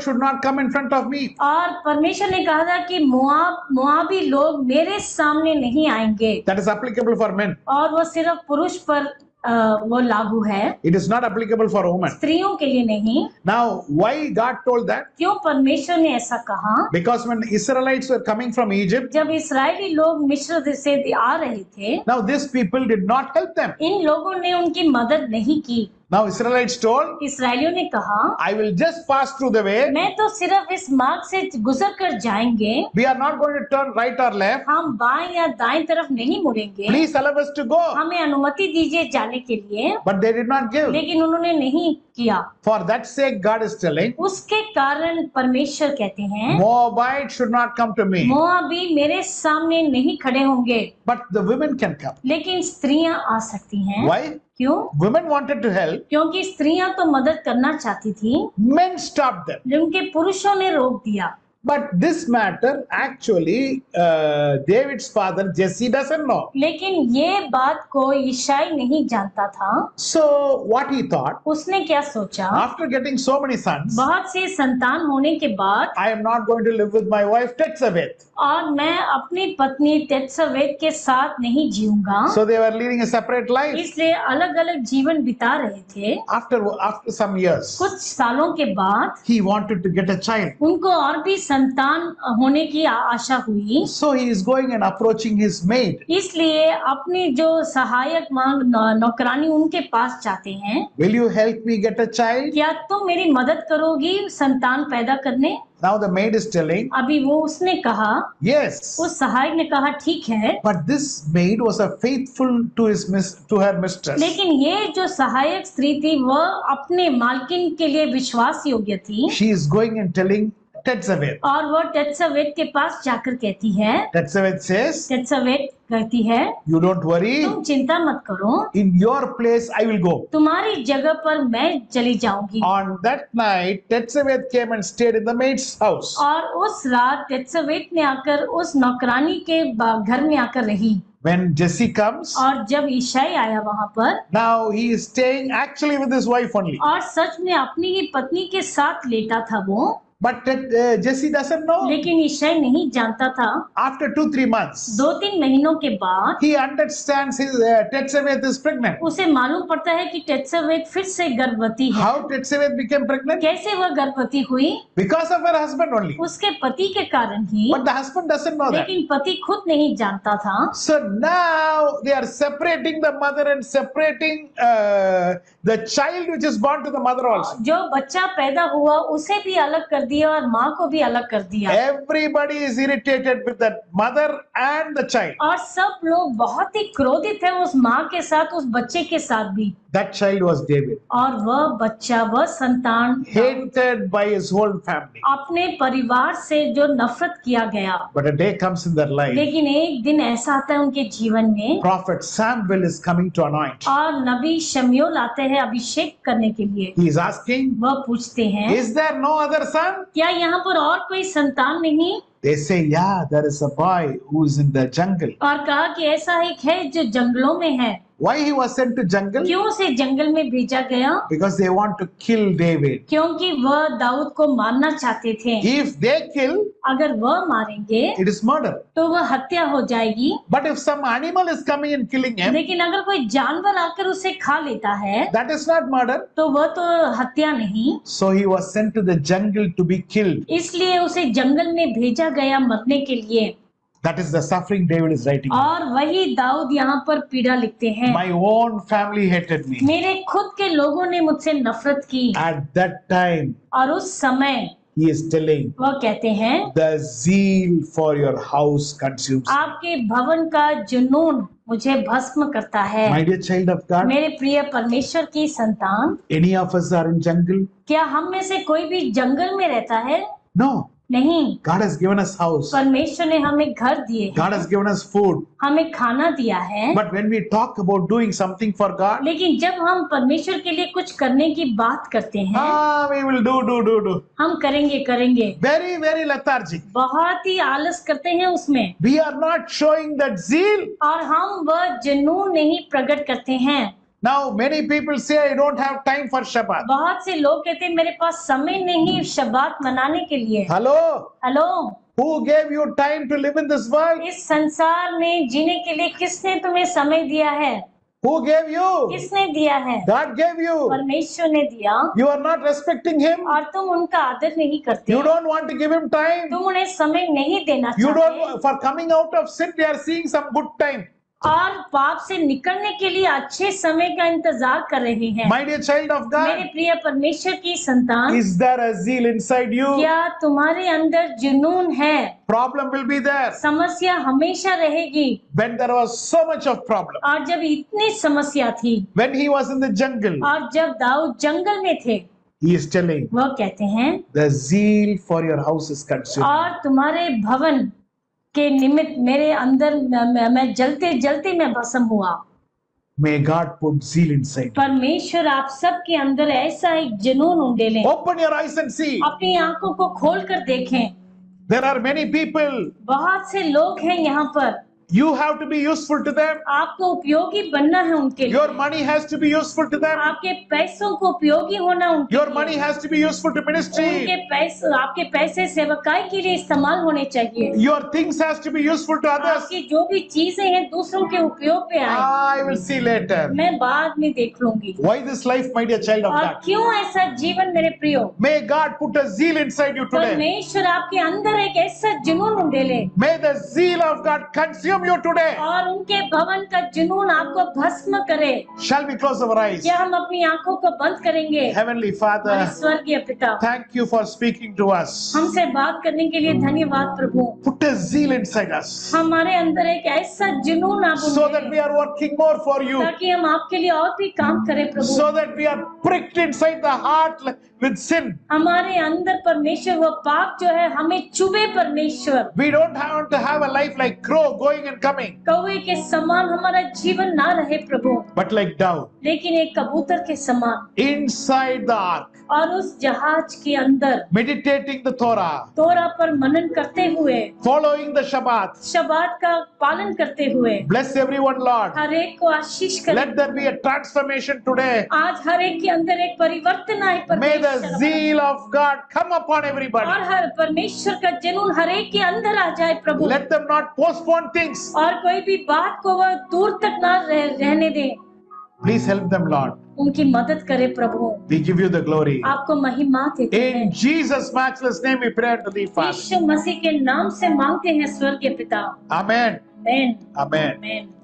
should not come in front of me. और परमेश्वर ने कहा था कि मोआबी लोग मेरे सामने नहीं आएंगे। That is applicable for men. और वो सिर्फ पुरुष पर वो लागू है, It is not applicable for women. स्त्रियों के लिए नहीं। Now, why God told that? क्यों परमेश्वर ने ऐसा कहा? Because when Israelites were coming from Egypt, जब इस्राएली लोग मिस्र से आ रहे थे, now these people did not help them. इन लोगों ने उनकी मदद नहीं की। Now Israelites told, इस्राएलियों ने कहा, I will just pass through the way. मैं तो सिर्फ इस मार्ग से गुजर कर जाएंगे, We are not going to turn right or left. हम बाएं या दाएं तरफ नहीं मुड़ेंगे, Please allow us to go. हमें अनुमति दीजिए जाने के लिए। But they did not give. लेकिन उन्होंने नहीं किया। For that sake, God is telling, उसके कारण परमेश्वर कहते हैं, Moabite should not come to me, मोआबी मेरे सामने नहीं खड़े होंगे, but the women can come. लेकिन स्त्रियां आ सकती हैं। Why? क्यों? Women wanted to help. क्योंकि स्त्रियां तो मदद करना चाहती थी, Men stopped them. जिनके पुरुषों ने रोक दिया। But this matter, actually, David's father Jesse doesn't know. लेकिन ये बात को यिशाई नहीं जानता था। So what he thought, उसने क्या सोचा? after getting so many sons, बहुत से संतान होने के बाद, I am not going to live with my wife Tetzaveth. और मैं अपनी पत्नी तेत्सवेत के साथ नहीं जीऊंगा। So they were leading a separate life. इसलिए अलग अलग जीवन बिता रहे थे। After some years, कुछ सालों के बाद he wanted to get a child. उनको और भी संतान होने की आशा हुई। So he is going and approaching his maid. इसलिए अपनी जो सहायक नौकरानी उनके पास जाते हैं, Will you help me get a child? क्या तुम मेरी मदद करोगी संतान पैदा करने? Now the maid is telling, अभी वो उसने कहा, yes. उस सहायक ने कहा ठीक है, But this maid was a faithful to her mistress. लेकिन ये जो सहायक स्त्री थी वह अपने मालकिन के लिए विश्वास योग्य थी। She is going and telling Tetzaveth. और वो तेत्सवेत के पास जाकर कहती है, Tetzaveth says, तेत्सवेत कहती है, you don't worry. तुम चिंता मत करो, In your place I will go. तुम्हारी जगह पर मैं चली जाऊंगी। On that night, Tetzaveth came and stayed in the maid's house. और उस रात तेत्सवेत ने आकर उस नौकरानी के घर में आकर रही। When Jesse comes, और जब यिशाई आया वहां पर, now he is staying actually with his wife only. और सच में अपनी ही पत्नी के साथ लेटा था वो, But Jesse doesn't know. लेकिन यिशाई नहीं जानता था। After 2-3 months, 2-3 महीनों के बाद he understands his Tetzaveth is pregnant. उसे मालूम पड़ता है कि तेत्सवेत फिर से गर्भवती है। How Tetzaveth became pregnant? कैसे वह गर्भवती हुई? Because of her husband only. उसके पति के कारण ही। But the husband doesn't know that. लेकिन पति खुद नहीं जानता था। So now they are separating the mother and separating the child which is born to the mother also. जो बच्चा पैदा हुआ उसे भी अलग कर दिया और माँ को भी अलग कर दिया। Everybody is irritated with the mother and the child. और सब लोग बहुत ही क्रोधित है उस माँ के साथ, उस बच्चे के साथ भी। That child was David, और वह बच्चा, वह संतान hated by his whole family. अपने परिवार से जो नफरत किया गया। But a day comes in their life, लेकिन एक दिन ऐसा आता है उनके जीवन में, Prophet Samuel is coming to anoint. और नबी शमूएल आते हैं अभिषेक करने के लिए। He is asking, वह पूछते हैं, is there no other son? क्या यहाँ पर और कोई संतान नहीं? They say, yeah, there is a boy who is in the jungle. और कहा कि ऐसा एक है जो जंगलों में है। Why he was sent to jungle? क्यों उसे जंगल में भेजा गया? Because they want to kill David. क्योंकि वह दाऊद को मारना चाहते थे। If they kill, अगर वह मारेंगे it is murder. तो वह हत्या हो जाएगी। But if some animal is coming and killing him, लेकिन अगर कोई जानवर आकर उसे खा लेता है that is not murder. तो वह तो हत्या नहीं। So he was sent to the jungle to be killed. इसलिए उसे जंगल में भेजा गया मरने के लिए। That is the suffering David is writing. और वही दाऊद यहाँ पर पीड़ा लिखते हैं। My own family hated me. मेरे खुद के लोगों ने मुझसे नफरत की। At that time, और उस समय he is telling, वह कहते हैं, the zeal for your house consumes. आपके भवन का जुनून मुझे भस्म करता है। My dear child of God, मेरे प्रिय परमेश्वर की संतान, any of us are in jungle? क्या हम में से कोई भी जंगल में रहता है? No. नहीं। God has given us house. परमेश्वर ने हमें घर दिए हैं, God has given us food. हमें खाना दिया है। But when we talk about doing something for God, लेकिन जब हम परमेश्वर के लिए कुछ करने की बात करते हैं, we will do. हम करेंगे। Very lethargic. बहुत ही आलस करते हैं उसमें, We are not showing that zeal. और हम वह जुनून नहीं प्रकट करते हैं। Now many people say I don't have time for Shabbat. बहुत से लोग कहते हैं मेरे पास समय नहीं शब्बात मनाने के लिए। Hello? Hello, Who gave you time to live in this world? इस संसार में जीने के लिए किसने तुम्हें समय दिया है? Who gave you? किसने दिया है? God gave you. परमेश्वर ने दिया। You are not respecting him. और तुम उनका आदर नहीं करते। You don't want to give him time. तुम उन्हें समय नहीं देना You चाहते। don't, for coming out of sin, they are seeing some good time. और पाप से निकलने के लिए अच्छे समय का इंतजार कर रहे हैं। My dear child of मेरे God, प्रिय परमेश्वर की संतान, is there a zeal inside you? क्या तुम्हारे अंदर जुनून है? Problem will be there. समस्या हमेशा रहेगी। When there was so much of problem, और जब इतनी समस्या थी, when he was in the jungle, और जब दाऊद जंगल में थे, he is telling, वह कहते हैं, the zeal for your house is consumed. और तुम्हारे भवन के निमित्त मेरे अंदर मैं जलते मैं भस्म हुआ। May God put zeal inside. परमेश्वर आप सबके अंदर ऐसा एक जुनून उंडेलें। Open your eyes and see. अपनी आंखों को खोल कर देखें। There are many people. बहुत से लोग हैं यहाँ पर। You have to be useful to them. आपको उपयोगी बनना है उनके लिए। Your money has to be useful to them. आपके पैसों को उपयोगी होना उनके Your लिए। money has to be useful to ministry. आपके पैसे सेवकाई के लिए इस्तेमाल होने चाहिए। Your things has to be useful to others. आपकी जो भी चीजें हैं दूसरों के उपयोग पे आए। I will see later. मैं बाद में देख लूंगी। Why this life, my dear child of और God? क्यों ऐसा जीवन मेरे प्रियो? May God put a zeal inside you today. परमेश्वर आपके अंदर एक ऐसा जुनून उंडेले। May the zeal of God consume you today. और उनके भवन का जुनून आपको भस्म करे। Shall we close our eyes? क्या हम अपनी आंखों को बंद करेंगे? Heavenly Father, हमारे स्वर्गीय पिता, thank you for speaking to us. हमसे बात करने के लिए धन्यवाद प्रभु। Put a zeal inside us हमारे अंदर एक ऐसा जुनून आप so that we are working more for you, ताकि हम आपके लिए और भी काम करें प्रभु। so that we are pricked inside the heart with sin. हमारे अंदर परमेश्वर वो पाप जो है हमें चुभे परमेश्वर। We don't want to have a life like crow going and coming, कौवे के समान हमारा जीवन ना रहे प्रभु, but like dove लेकिन एक कबूतर के समान inside the ark, और उस जहाज के अंदर meditating the Torah, तोरा पर मनन करते हुए, following the Shabbat. शबात का पालन करते हुए। Bless everyone, Lord. हर एक को आशीष करें। Let there be a transformation today. आज हर एक के अंदर एक परिवर्तन आए May the परमेश्वर। zeal of God come upon everybody. और हर परमेश्वर का जुनून हर एक के अंदर आ जाए प्रभु। Let them not postpone things. और कोई भी बात को वह दूर तक ना रहने दे। Please help them, Lord. उनकी मदद करे प्रभु। We give you the glory. आपको महिमा देते हैं। In Jesus' matchless name we pray to thee, Father. यीशु मसीह के नाम से मांगते हैं स्वर्गीय पिता। Amen. आमेन। Amen. आमेन।